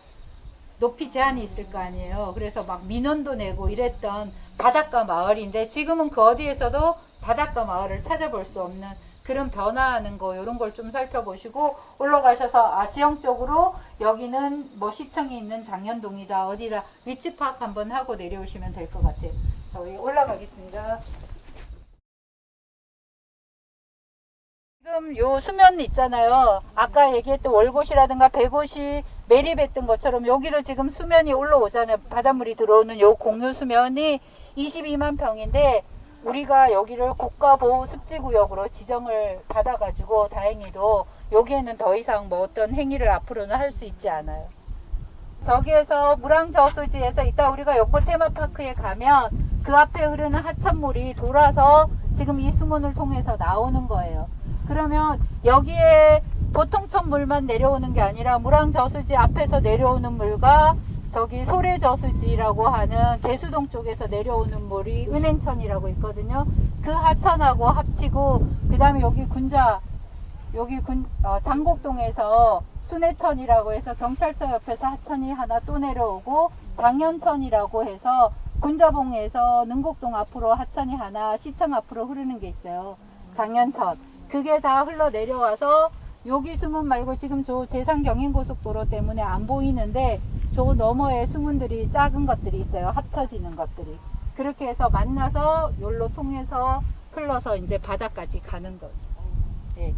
높이 제한이 있을 거 아니에요. 그래서 막 민원도 내고 이랬던 바닷가 마을인데 지금은 그 어디에서도 바닷가 마을을 찾아볼 수 없는 그런 변화하는 거 이런 걸 좀 살펴보시고 올라가셔서 지형적으로 여기는 뭐 시청이 있는 장현동이다 어디다 위치 파악 한번 하고 내려오시면 될 것 같아요. 저희 올라가겠습니다. 지금 요 수면 있잖아요. 아까 얘기했던 월곶이라든가 백곶이 매립했던 것처럼 여기도 지금 수면이 올라오잖아요. 바닷물이 들어오는 요 공유 수면이 22만 평인데 우리가 여기를 국가보호습지구역으로 지정을 받아가지고 다행히도 여기에는 더 이상 뭐 어떤 행위를 앞으로는 할 수 있지 않아요. 저기에서 물왕저수지에서 이따 우리가 연꽃 테마파크에 가면 그 앞에 흐르는 하천물이 돌아서 지금 이 수문을 통해서 나오는 거예요. 그러면 여기에 보통천 물만 내려오는 게 아니라 물왕저수지 앞에서 내려오는 물과 저기 소래저수지라고 하는 개수동 쪽에서 내려오는 물이 은행천이라고 있거든요. 그 하천하고 합치고 그 다음에 여기 군자 여기 장곡동에서 순회천이라고 해서 경찰서 옆에서 하천이 하나 또 내려오고 장현천이라고 해서 군자봉에서 능곡동 앞으로 하천이 하나 시청 앞으로 흐르는 게 있어요. 장현천. 그게 다 흘러 내려와서 여기 수문 말고 지금 저 제산경인고속도로 때문에 안 보이는데 저 너머에 수문들이 작은 것들이 있어요. 합쳐지는 것들이. 그렇게 해서 만나서 여기로 통해서 흘러서 이제 바다까지 가는 거죠. 네.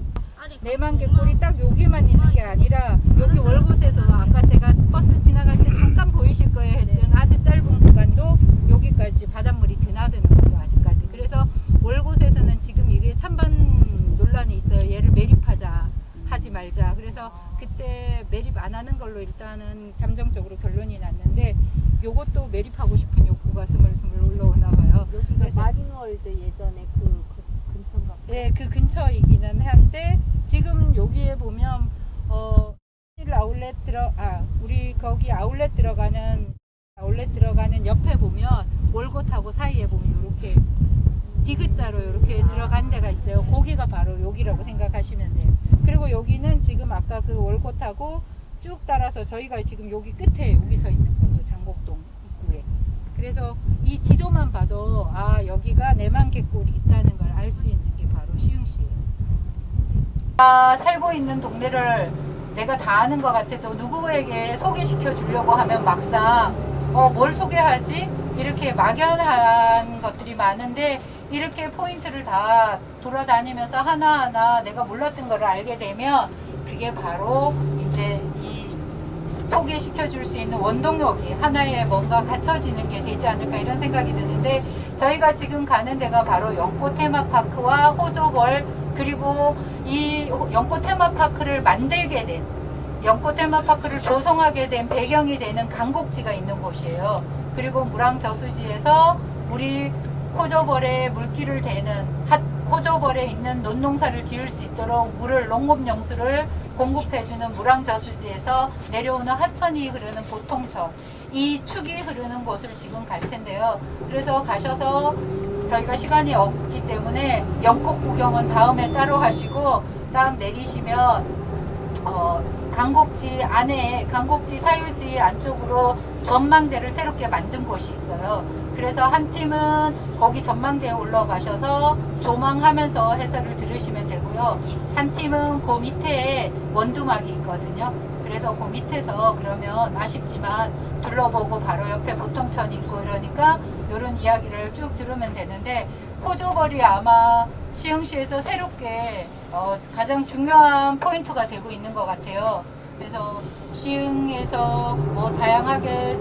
내만개골이 딱 여기만 있는 게 아니라 여기 월곶에서 아까 제가 버스 지나갈 때 잠깐 보이실 거예요 했던 아주 짧은 구간도 여기까지 바닷물이 드나드는 거죠. 아직까지. 그래서 월곶에서는 지금 이게 찬반 논란이 있어요. 얘를 매립하자 하지 말자. 그래서 그때 매립 안 하는 걸로 일단은 잠정적으로 결론이 났는데 요것도 매립하고 싶은 욕구가 스물스물 올라오나 봐요. 여기가 마린월드 예전에 그 근처인가? 네, 그 근처이기는 한데 지금 여기에 보면 우리 거기 아울렛 들어가는 옆에 보면 월곶하고 사이에 보면 이렇게 디귿자로 이렇게 들어간 데가 있어요. 거기가 바로 여기라고 생각하시면 돼요. 그리고 여기는 지금 아까 그 월곶하고 쭉 따라서 저희가 지금 여기 끝에 여기 서 있는 거죠. 장곡동 입구에. 그래서 이 지도만 봐도 여기가 내만개골이 있다는 걸 알 수 있는 게 바로 시흥시예요. 살고 있는 동네를 내가 다 아는 것 같아도 누구에게 소개시켜 주려고 하면 막상 뭘 소개하지? 이렇게 막연한 것들이 많은데 이렇게 포인트를 다 돌아다니면서 하나하나 내가 몰랐던 거를 알게 되면 그게 바로 이제 이 소개시켜 줄 수 있는 원동력이 하나의 뭔가 갖춰지는 게 되지 않을까 이런 생각이 드는데 저희가 지금 가는 데가 바로 연꽃 테마파크와 호조벌 그리고 이 연꽃 테마파크를 만들게 된 연꽃 테마파크를 조성하게 된 배경이 되는 강곡지가 있는 곳이에요. 그리고 물왕저수지에서 우리 호조벌에 물길을 대는 호조벌에 있는 논농사를 지을 수 있도록 물을 농업용수를 공급해주는 물왕저수지에서 내려오는 하천이 흐르는 보통천 이 축이 흐르는 곳을 지금 갈 텐데요. 그래서 가셔서 저희가 시간이 없기 때문에 연꽃 구경은 다음에 따로 하시고 딱 내리시면 강곡지 안에 강곡지 사유지 안쪽으로 전망대를 새롭게 만든 곳이 있어요. 그래서 한 팀은 거기 전망대에 올라가셔서 조망하면서 해설을 들으시면 되고요. 한 팀은 그 밑에 원두막이 있거든요. 그래서 그 밑에서 그러면 아쉽지만 둘러보고 바로 옆에 보통천이 있고 이러니까 이런 이야기를 쭉 들으면 되는데 호조벌이 아마 시흥시에서 새롭게 가장 중요한 포인트가 되고 있는 것 같아요. 그래서 시흥에서 뭐 다양하게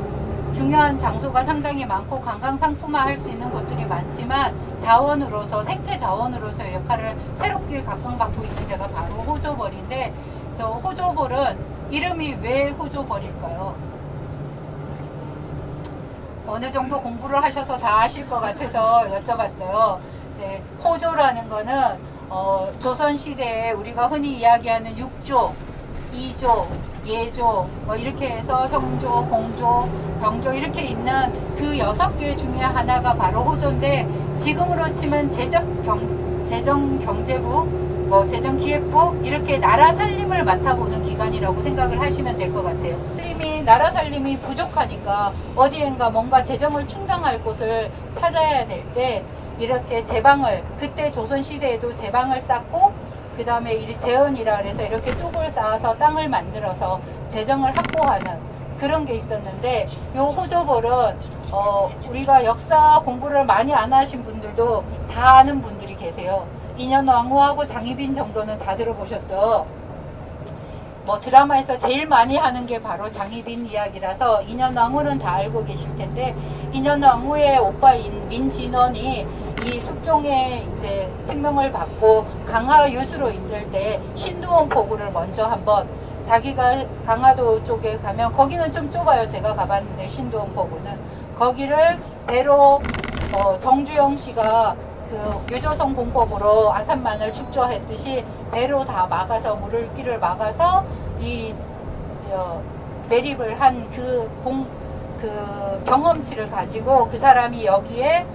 중요한 장소가 상당히 많고 관광 상품화할 수 있는 곳들이 많지만 자원으로서 생태 자원으로서의 역할을 새롭게 각광받고 있는 데가 바로 호조벌인데 저 호조벌은 이름이 왜 호조벌일까요? 어느 정도 공부를 하셔서 다 아실 것 같아서 여쭤봤어요. 이제 호조라는 거는 조선시대에 우리가 흔히 이야기하는 육조, 이조, 예조 뭐 이렇게 해서 형조, 공조, 병조 이렇게 있는 그 6개 중에 하나가 바로 호조인데 지금으로 치면 재정경제부, 뭐 재정기획부 이렇게 나라 살림을 맡아보는 기관이라고 생각을 하시면 될 것 같아요. 나라 살림이 부족하니까 어디엔가 뭔가 재정을 충당할 곳을 찾아야 될 때 이렇게 제방을, 그때 조선시대에도 제방을 쌓고 그 다음에 이 재언이라 그래서 이렇게 뚝을 쌓아서 땅을 만들어서 재정을 확보하는 그런 게 있었는데, 요 호조벌은 우리가 역사 공부를 많이 안 하신 분들도 다 아는 분들이 계세요. 인현왕후하고 장희빈 정도는 다 들어보셨죠. 뭐 드라마에서 제일 많이 하는 게 바로 장희빈 이야기라서 인현왕후는 다 알고 계실 텐데, 인현왕후의 오빠인 민진원이 이 숙종의 이제 특명을 받고 강화 유수로 있을 때 신두원 포구를 먼저 한번, 자기가 강화도 쪽에 가면 거기는 좀 좁아요. 제가 가봤는데 신두원 포구는 거기를 배로 정주영 씨가 그 유조선 공법으로 아산만을 축조했듯이 배로 다 막아서 물길을 막아서 이 매립을 한 그 경험치를 가지고 그 사람이 여기에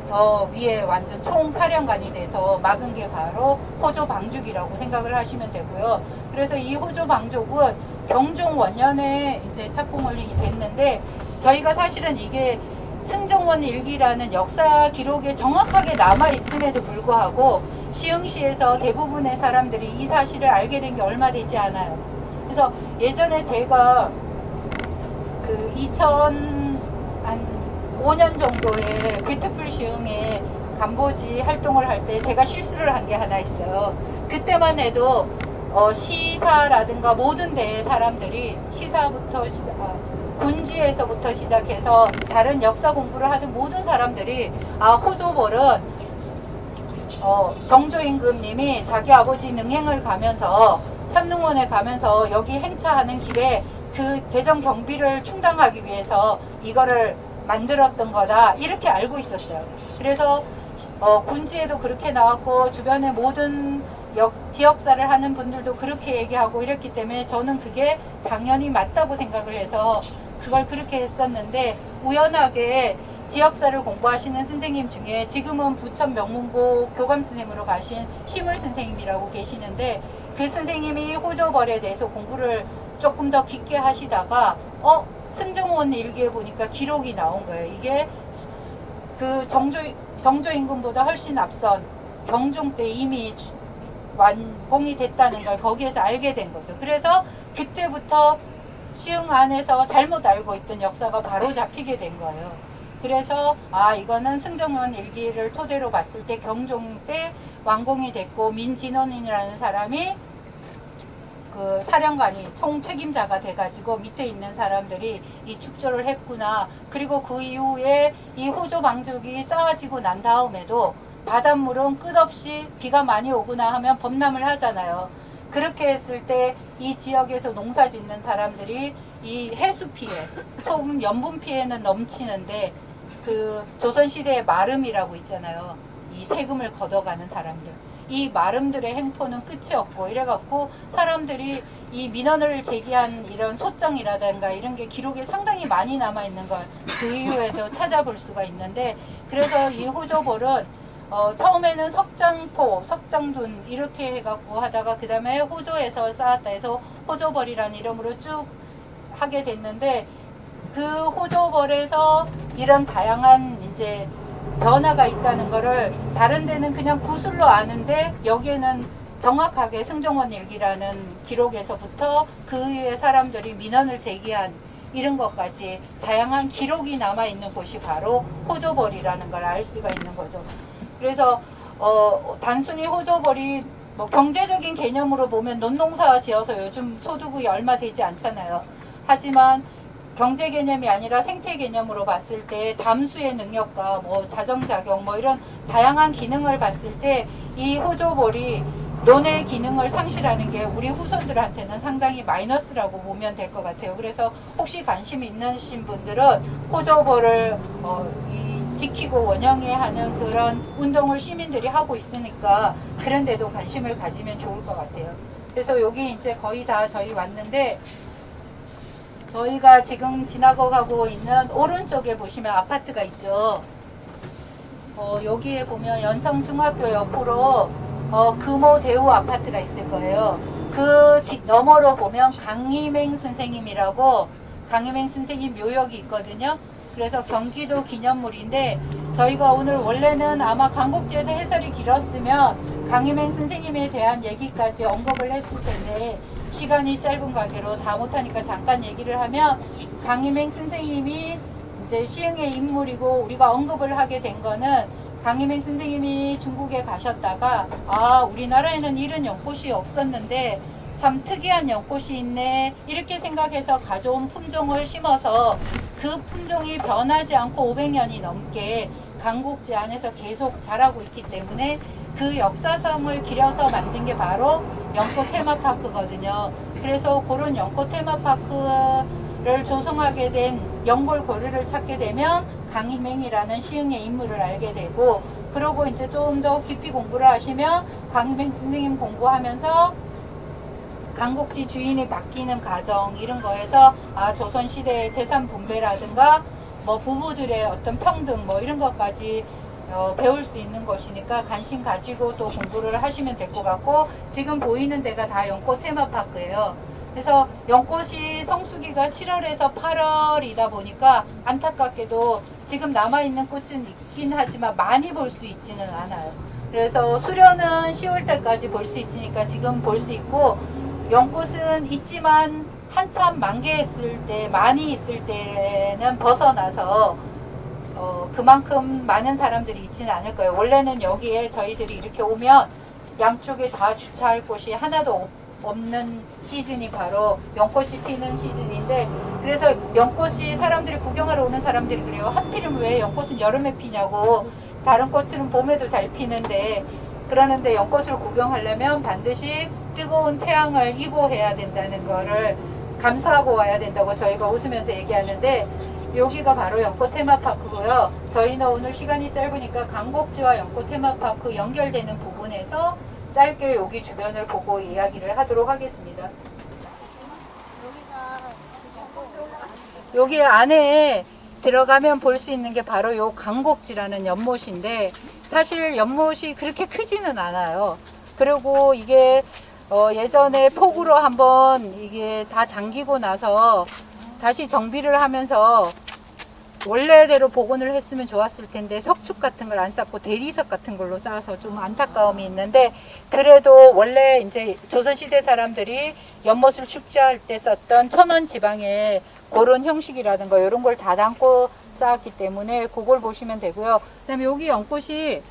더 위에 완전 총사령관이 돼서 막은 게 바로 호조방죽이라고 생각을 하시면 되고요. 그래서 이 호조방죽은 경종 원년에 이제 착공을 됐는데, 저희가 사실은 이게 승정원 일기라는 역사 기록에 정확하게 남아 있음에도 불구하고 시흥시에서 대부분의 사람들이 이 사실을 알게 된 게 얼마 되지 않아요. 그래서 예전에 제가 그 2005년 정도에 뷰티풀 시흥에 간보지 활동을 할 때 제가 실수를 한 게 하나 있어요. 그때만 해도 시사라든가 모든 데의 사람들이 시사부터 군지에서부터 시작해서 다른 역사 공부를 하던 모든 사람들이 호조벌은 정조임금님이 자기 아버지 능행을 가면서 현능원에 가면서 여기 행차하는 길에 그 재정 경비를 충당하기 위해서 이거를 만들었던 거다, 이렇게 알고 있었어요. 그래서 군지에도 그렇게 나왔고 주변의 모든 지역사를 하는 분들도 그렇게 얘기하고 이랬기 때문에 저는 그게 당연히 맞다고 생각을 해서 그걸 그렇게 했었는데, 우연하게 지역사를 공부하시는 선생님 중에 지금은 부천 명문고 교감 선생님으로 가신 심을 선생님이라고 계시는데, 그 선생님이 호조벌에 대해서 공부를 조금 더 깊게 하시다가 승정원 일기에 보니까 기록이 나온 거예요. 이게 그 정조 임금보다 훨씬 앞선 경종 때 이미 완공이 됐다는 걸 거기에서 알게 된 거죠. 그래서 그때부터 시흥 안에서 잘못 알고 있던 역사가 바로 잡히게 된 거예요. 그래서 이거는 승정원 일기를 토대로 봤을 때 경종 때 완공이 됐고, 민진원이라는 사람이 그 사령관이 총 책임자가 돼가지고 밑에 있는 사람들이 이 축조를 했구나. 그리고 그 이후에 이 호조방죽이 쌓아지고 난 다음에도 바닷물은 끝없이 비가 많이 오거나 하면 범람을 하잖아요. 그렇게 했을 때 이 지역에서 농사 짓는 사람들이 이 해수 피해, 소금 염분 피해는 넘치는데, 그 조선시대의 마름이라고 있잖아요. 이 세금을 걷어가는 사람들. 이 마름들의 행포는 끝이 없고, 이래갖고 사람들이 이 민원을 제기한 이런 소장이라든가 이런 게 기록에 상당히 많이 남아있는 걸 그 이후에도 찾아볼 수가 있는데, 그래서 이 호조벌은 처음에는 석장포, 석장둔 이렇게 해갖고 하다가 그 다음에 호조에서 쌓았다 해서 호조벌이라는 이름으로 쭉 하게 됐는데, 그 호조벌에서 이런 다양한 이제 변화가 있다는 거를 다른 데는 그냥 구술로 아는데, 여기에는 정확하게 승정원 일기라는 기록에서부터 그 이후에 사람들이 민원을 제기한 이런 것까지 다양한 기록이 남아있는 곳이 바로 호조벌이라는 걸 알 수가 있는 거죠. 그래서 단순히 호조벌이 뭐 경제적인 개념으로 보면 논농사 지어서 요즘 소득이 얼마 되지 않잖아요. 하지만 경제 개념이 아니라 생태 개념으로 봤을 때 담수의 능력과 뭐 자정작용 뭐 이런 다양한 기능을 봤을 때 이 호조벌이 논의 기능을 상실하는 게 우리 후손들한테는 상당히 마이너스라고 보면 될 것 같아요. 그래서 혹시 관심 있는 분들은 호조벌을 지키고 원영해야 하는 그런 운동을 시민들이 하고 있으니까 그런 데도 관심을 가지면 좋을 것 같아요. 그래서 여기 이제 거의 다 저희 왔는데, 저희가 지금 지나가고 있는 오른쪽에 보시면 아파트가 있죠. 여기에 보면 연성중학교 옆으로 금호 대우 아파트가 있을 거예요. 그 너머로 보면 강희맹 선생님이라고, 강희맹 선생님 묘역이 있거든요. 그래서 경기도 기념물인데 저희가 오늘 원래는 아마 강곡지에서 해설이 길었으면 강희맹 선생님에 대한 얘기까지 언급을 했을 텐데 시간이 짧은 관계로 다 못하니까 잠깐 얘기를 하면 강희맹 선생님이 이제 시흥의 인물이고 우리가 언급을 하게 된 거는 강희맹 선생님이 중국에 가셨다가 우리나라에는 이런 연꽃이 없었는데 참 특이한 연꽃이 있네 이렇게 생각해서 가져온 품종을 심어서 그 품종이 변하지 않고 500년이 넘게 강곡지 안에서 계속 자라고 있기 때문에 그 역사성을 기려서 만든 게 바로 연꽃 테마파크거든요. 그래서 그런 연꽃 테마파크를 조성하게 된 연골 고리를 찾게 되면 강희맹이라는 시흥의 인물을 알게 되고 그러고 이제 좀 더 깊이 공부를 하시면 강희맹 선생님 공부하면서 강곡지 주인이 바뀌는 과정 이런 거에서 조선시대의 재산 분배라든가 뭐 부부들의 어떤 평등 뭐 이런 것까지 배울 수 있는 것이니까 관심 가지고 또 공부를 하시면 될 것 같고 지금 보이는 데가 다 연꽃 테마파크예요. 그래서 연꽃이 성수기가 7월에서 8월이다 보니까 안타깝게도 지금 남아있는 꽃은 있긴 하지만 많이 볼 수 있지는 않아요. 그래서 수련은 10월달까지 볼 수 있으니까 지금 볼 수 있고 연꽃은 있지만 한참 만개했을 때 많이 있을 때는 벗어나서 그만큼 많은 사람들이 있지는 않을 거예요. 원래는 여기에 저희들이 이렇게 오면 양쪽에 다 주차할 곳이 하나도 없는 시즌이 바로 연꽃이 피는 시즌인데 그래서 연꽃이 사람들이 구경하러 오는 사람들이 그래요. 하필이면 왜 연꽃은 여름에 피냐고 다른 꽃은 봄에도 잘 피는데 그러는데 연꽃을 구경하려면 반드시 뜨거운 태양을 이고해야 된다는 거를 감수하고 와야 된다고 저희가 웃으면서 얘기하는데 여기가 바로 연꽃 테마파크고요. 저희는 오늘 시간이 짧으니까 강곡지와 연꽃 테마파크 연결되는 부분에서 짧게 여기 주변을 보고 이야기를 하도록 하겠습니다. 여기 안에 들어가면 볼 수 있는 게 바로 요 강곡지라는 연못인데 사실 연못이 그렇게 크지는 않아요. 그리고 이게 예전에 폭우로 한번 이게 다 잠기고 나서 다시 정비를 하면서 원래대로 복원을 했으면 좋았을 텐데 석축 같은 걸 안 쌓고 대리석 같은 걸로 쌓아서 좀 안타까움이 있는데 그래도 원래 이제 조선시대 사람들이 연못을 축제할 때 썼던 천원 지방의 그런 형식이라든가 이런 걸 다 담고 쌓았기 때문에 그걸 보시면 되고요. 그다음에 여기 연꽃이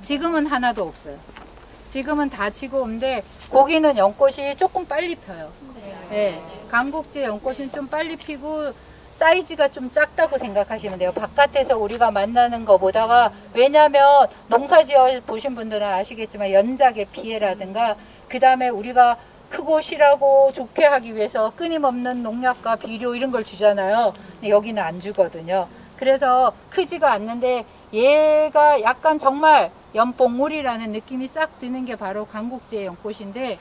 지금은 하나도 없어요. 지금은 다 지고 없는데 거기는 연꽃이 조금 빨리 펴요. 네, 강곡지 연꽃은 좀 빨리 피고 사이즈가 좀 작다고 생각하시면 돼요. 바깥에서 우리가 만나는 것보다가 왜냐하면 농사지어 보신 분들은 아시겠지만 연작의 피해라든가 그 다음에 우리가 크고 실하고 좋게 하기 위해서 끊임없는 농약과 비료 이런 걸 주잖아요. 근데 여기는 안 주거든요. 그래서 크지가 않는데 얘가 약간 정말 연봉우리라는 느낌이 싹 드는 게 바로 강곡지의 연꽃인데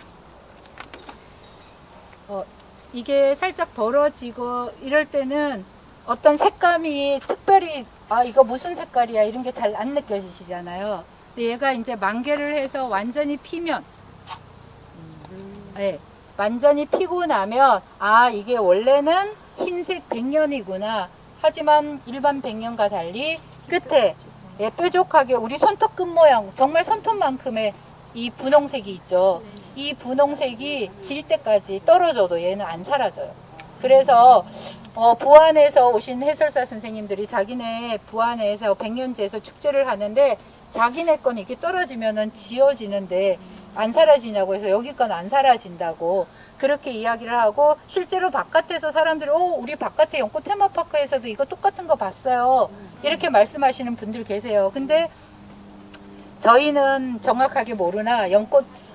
이게 살짝 벌어지고 이럴 때는 어떤 색감이 특별히 이거 무슨 색깔이야 이런 게 잘 안 느껴지시잖아요. 근데 얘가 이제 만개를 해서 완전히 피면 네, 완전히 피고 나면 이게 원래는 흰색 백년이구나. 하지만 일반 백년과 달리 끝에 뾰족하게 우리 손톱 끝 모양 정말 손톱만큼의 이 분홍색이 있죠. 이 분홍색이 질 때까지 떨어져도 얘는 안 사라져요. 그래서 부안에서 오신 해설사 선생님들이 자기네 부안에서 백년지에서 축제를 하는데 자기네 건 이게 떨어지면은 지워지는데 안 사라지냐고 해서 여기 건 안 사라진다고 그렇게 이야기를 하고 실제로 바깥에서 사람들이 우리 바깥에 연꽃 테마파크에서도 이거 똑같은 거 봤어요. 이렇게 말씀하시는 분들 계세요. 근데 저희는 정확하게 모르나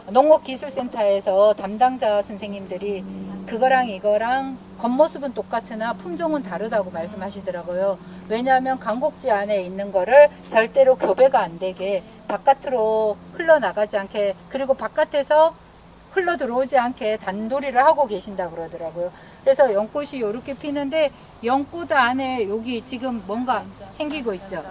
농업기술센터에서 담당자 선생님들이 그거랑 이거랑 겉모습은 똑같으나 품종은 다르다고 말씀하시더라고요. 왜냐하면 강곡지 안에 있는 거를 절대로 교배가 안 되게 바깥으로 흘러나가지 않게 그리고 바깥에서 흘러 들어오지 않게 단도리를 하고 계신다 그러더라고요. 그래서 연꽃이 이렇게 피는데 연꽃 안에 여기 지금 뭔가 생기고 있죠.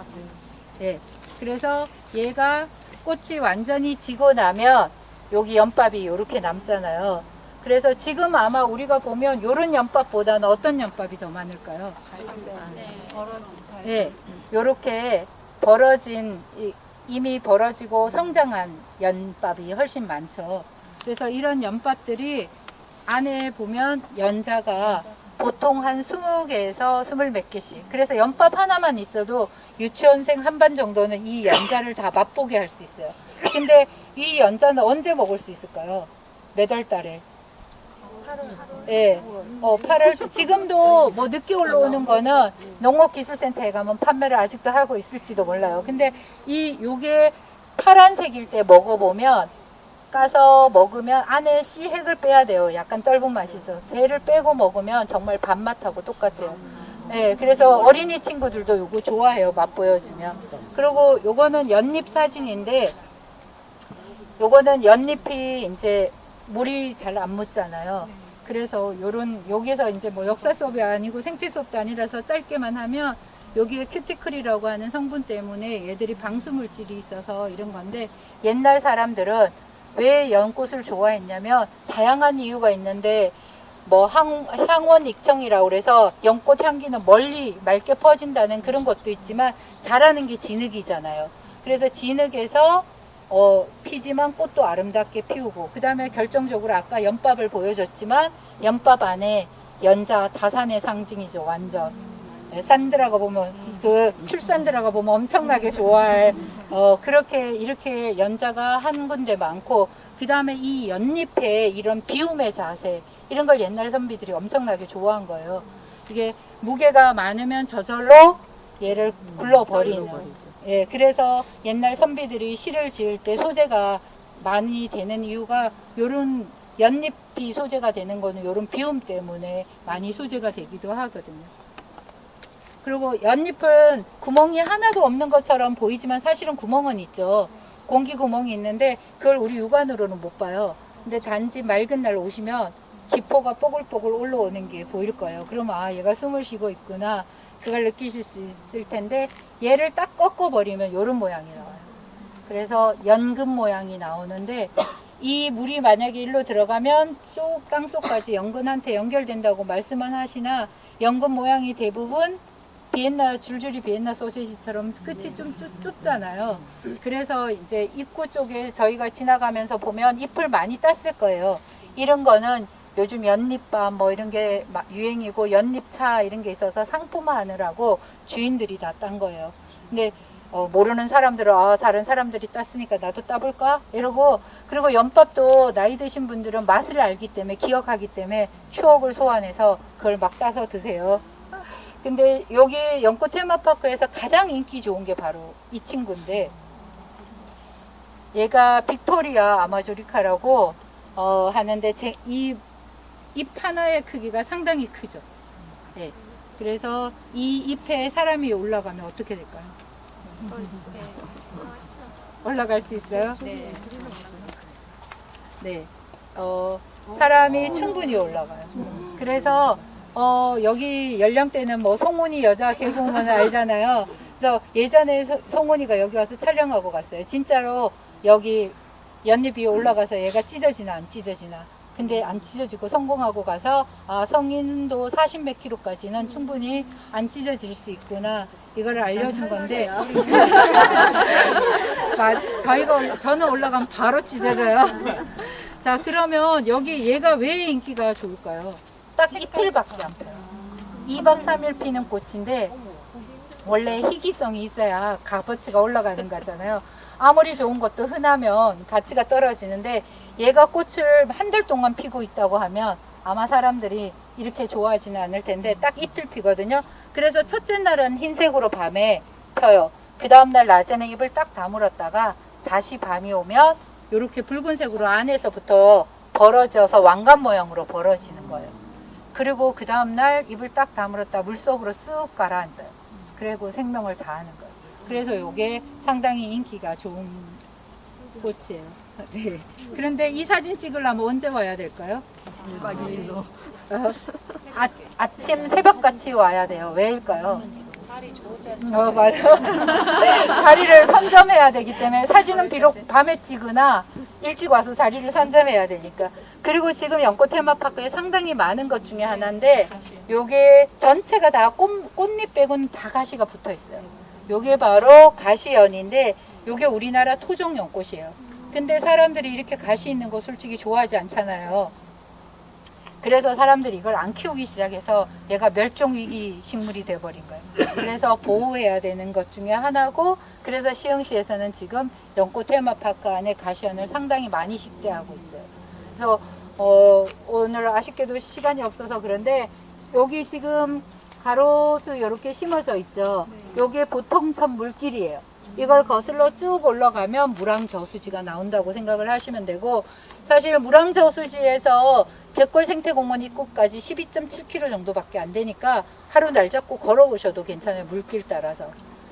예. 그래서 얘가 꽃이 완전히 지고 나면 여기 연밥이 이렇게 남잖아요. 그래서 지금 아마 우리가 보면 요런 연밥보다는 어떤 연밥이 더 많을까요? 네, 요렇게 벌어진 이미 벌어지고 성장한 연밥이 훨씬 많죠. 그래서 이런 연밥들이 안에 보면 연자가 보통 한 20개에서 20 몇 개씩. 그래서 연밥 하나만 있어도 유치원생 한 반 정도는 이 연자를 다 맛보게 할 수 있어요. 근데 이 연자는 언제 먹을 수 있을까요? 몇 월 달에? 예. 8월. 지금도 뭐 늦게 올라오는 거는 농업기술센터에 가면 판매를 아직도 하고 있을지도 몰라요. 근데 요게 파란색일 때 먹어보면 까서 먹으면 안에 씨 핵을 빼야 돼요. 약간 떫은 맛이 있어서. 걔를 빼고 먹으면 정말 밥맛하고 똑같아요. 네, 그래서 어린이 친구들도 요거 좋아해요. 맛 보여주면. 그리고 요거는 연잎 사진인데, 요거는 연잎이 이제 물이 잘 안 묻잖아요. 그래서 여기서 이제 뭐 역사 수업이 아니고 생태 수업도 아니라서 짧게만 하면 여기에 큐티클이라고 하는 성분 때문에 얘들이 방수 물질이 있어서 이런 건데, 옛날 사람들은 왜 연꽃을 좋아했냐면 다양한 이유가 있는데, 뭐 향원 익청이라고 그래서 연꽃 향기는 멀리 맑게 퍼진다는 그런 것도 있지만, 자라는 게 진흙이잖아요. 그래서 진흙에서 피지만 꽃도 아름답게 피우고, 그 다음에 결정적으로 아까 연밥을 보여줬지만 연밥 안에 연자 다산의 상징이죠. 완전 산들하고 보면, 그 출산들하고 보면 엄청나게 좋아할 그렇게 이렇게 연자가 한 군데 많고, 그 다음에 이 연잎에 이런 비움의 자세, 이런 걸 옛날 선비들이 엄청나게 좋아한 거예요. 이게 무게가 많으면 저절로 얘를 굴러버리는. 예, 그래서 옛날 선비들이 시를 지을 때 소재가 많이 되는 이유가 요런 연잎이 소재가 되는 거는 요런 비움 때문에 많이 소재가 되기도 하거든요. 그리고 연잎은 구멍이 하나도 없는 것처럼 보이지만 사실은 구멍은 있죠. 공기 구멍이 있는데 그걸 우리 육안으로는 못 봐요. 근데 단지 맑은 날 오시면 기포가 뽀글뽀글 올라오는 게 보일 거예요. 그러면 아, 얘가 숨을 쉬고 있구나, 그걸 느끼실 수 있을 텐데, 얘를 딱 꺾어버리면 이런 모양이 나와요. 그래서 연금 모양이 나오는데, 이 물이 만약에 일로 들어가면 쏙 땅속까지 연근한테 연결된다고 말씀은 하시나, 연금 모양이 대부분 줄줄이 비엔나 소시지처럼 끝이 좀 좁잖아요. 그래서 이제 입구 쪽에 저희가 지나가면서 보면 잎을 많이 땄을 거예요. 이런 거는 요즘 연잎밥 뭐 이런 게 유행이고, 연잎차 이런 게 있어서 상품화하느라고 주인들이 다 딴 거예요. 근데 모르는 사람들은 다른 사람들이 땄으니까 나도 따볼까? 이러고, 그리고 연밥도 나이 드신 분들은 맛을 알기 때문에, 기억하기 때문에 추억을 소환해서 그걸 막 따서 드세요. 근데 여기 연꽃 테마파크에서 가장 인기 좋은 게 바로 이 친구인데, 얘가 빅토리아 아마조리카라고 하는데, 이 잎 하나의 크기가 상당히 크죠. 네. 그래서 이 잎에 사람이 올라가면 어떻게 될까요? 올라갈 수 있어요? 네. 네. 사람이 충분히 올라가요. 그래서 여기 연령대는 뭐 송은이 여자 개그우먼을 알잖아요. 그래서 예전에 송은이가 여기 와서 촬영하고 갔어요. 진짜로 여기 연잎 위에 올라가서 얘가 찢어지나 안 찢어지나. 근데 안 찢어지고 성공하고 가서 성인도 40 몇 킬로까지는 충분히 안 찢어질 수 있구나, 이거를 알려준 건데 저는 올라가면 바로 찢어져요. 자, 그러면 여기 얘가 왜 인기가 좋을까요? 딱 이틀밖에 안 펴요. 2박 3일 피는 꽃인데, 원래 희귀성이 있어야 값어치가 올라가는 거잖아요. 아무리 좋은 것도 흔하면 가치가 떨어지는데, 얘가 꽃을 한 달 동안 피고 있다고 하면 아마 사람들이 이렇게 좋아하지는 않을 텐데, 딱 이틀 피거든요. 그래서 첫째 날은 흰색으로 밤에 펴요. 그 다음날 낮에는 잎을 딱 다물었다가 다시 밤이 오면 이렇게 붉은색으로 안에서부터 벌어져서 왕관 모양으로 벌어지는 거예요. 그리고 그 다음날 잎을 딱 다물었다 물속으로 쑥 가라앉아요. 그리고 생명을 다하는 거예요. 그래서 이게 상당히 인기가 좋은 꽃이에요. 네. 그런데 이 사진 찍으려면 언제 와야 될까요? 아침 새벽같이 와야 돼요. 왜일까요? 맞아. 자리를 선점해야 되기 때문에 사진은 비록 밤에 찍으나 일찍 와서 자리를 선점해야 되니까. 그리고 지금 연꽃 테마파크에 상당히 많은 것 중에 하나인데 요게 전체가 다 꽃잎 빼고는 다 가시가 붙어 있어요. 요게 바로 가시연인데 요게 우리나라 토종 연꽃이에요. 근데 사람들이 이렇게 가시 있는 거 솔직히 좋아하지 않잖아요. 그래서 사람들이 이걸 안 키우기 시작해서 얘가 멸종위기 식물이 돼버린 거예요. 그래서 보호해야 되는 것 중에 하나고, 그래서 시흥시에서는 지금 연꽃 테마파크 안에 가시연을 상당히 많이 식재하고 있어요. 그래서 오늘 아쉽게도 시간이 없어서 그런데 여기 지금 가로수 이렇게 심어져 있죠. 요게 보통천 물길이에요. 이걸 거슬러 쭉 올라가면 무랑저수지가 나온다고 생각을 하시면 되고, 사실 무랑저수지에서 갯골 생태공원 입구까지 12.7km 정도밖에 안 되니까 하루 날 잡고 걸어보셔도 괜찮아요. 물길 따라서.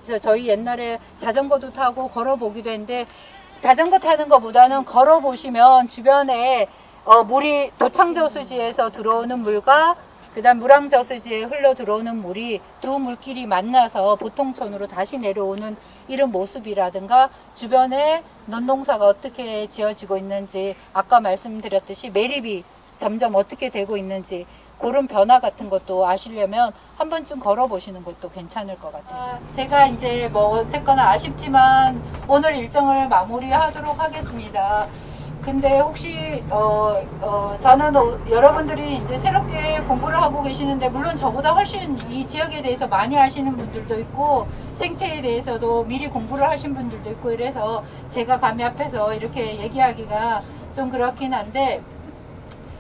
그래서 저희 옛날에 자전거도 타고 걸어보기도 했는데, 자전거 타는 것보다는 걸어보시면 주변에 물이 도창저수지에서 들어오는 물과 그다음 무랑저수지에 흘러 들어오는 물이 두 물길이 만나서 보통천으로 다시 내려오는 이런 모습이라든가, 주변에 논농사가 어떻게 지어지고 있는지, 아까 말씀드렸듯이 매립이 점점 어떻게 되고 있는지 그런 변화 같은 것도 아시려면 한 번쯤 걸어보시는 것도 괜찮을 것 같아요. 제가 이제 뭐 어쨌거나 아쉽지만 오늘 일정을 마무리하도록 하겠습니다. 근데 혹시 저는 여러분들이 이제 새롭게 공부를 하고 계시는데, 물론 저보다 훨씬 이 지역에 대해서 많이 아시는 분들도 있고 생태에 대해서도 미리 공부를 하신 분들도 있고, 이래서 제가 감히 앞에서 이렇게 얘기하기가 좀 그렇긴 한데,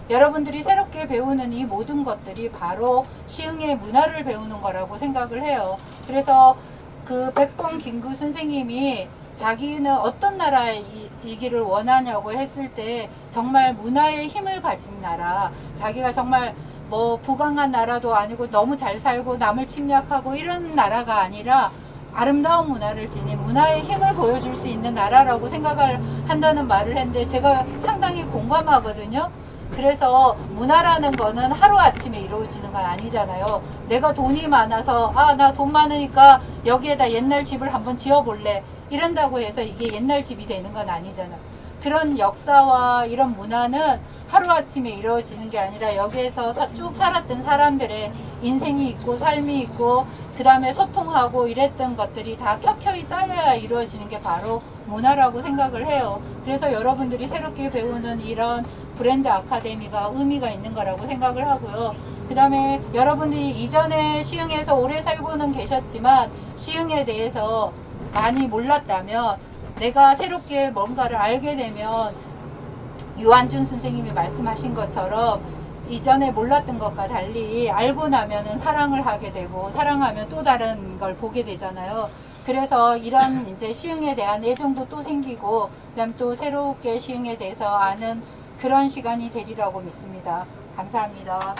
여러분들이 새롭게 배우는 이 모든 것들이 바로 시흥의 문화를 배우는 거라고 생각을 해요. 그래서 그 백범 김구 선생님이 자기는 어떤 나라이기를 원하냐고 했을 때 정말 문화의 힘을 가진 나라, 자기가 정말 뭐 부강한 나라도 아니고 너무 잘 살고 남을 침략하고 이런 나라가 아니라 아름다운 문화를 지닌 문화의 힘을 보여줄 수 있는 나라라고 생각을 한다는 말을 했는데, 제가 상당히 공감하거든요. 그래서 문화라는 거는 하루아침에 이루어지는 건 아니잖아요. 내가 돈이 많아서 나 돈 많으니까 여기에다 옛날 집을 한번 지어볼래 이런다고 해서 이게 옛날 집이 되는 건 아니잖아요. 그런 역사와 이런 문화는 하루아침에 이루어지는 게 아니라 여기에서 쭉 살았던 사람들의 인생이 있고 삶이 있고 그 다음에 소통하고 이랬던 것들이 다 켜켜이 쌓여야 이루어지는 게 바로 문화라고 생각을 해요. 그래서 여러분들이 새롭게 배우는 이런 브랜드 아카데미가 의미가 있는 거라고 생각을 하고요. 그 다음에 여러분들이 이전에 시흥에서 오래 살고는 계셨지만 시흥에 대해서 많이 몰랐다면, 내가 새롭게 뭔가를 알게 되면 유한준 선생님이 말씀하신 것처럼 이전에 몰랐던 것과 달리 알고 나면은 사랑을 하게 되고, 사랑하면 또 다른 걸 보게 되잖아요. 그래서 이런 이제 시흥에 대한 애정도 또 생기고, 그다음 또 새롭게 시흥에 대해서 아는 그런 시간이 되리라고 믿습니다. 감사합니다.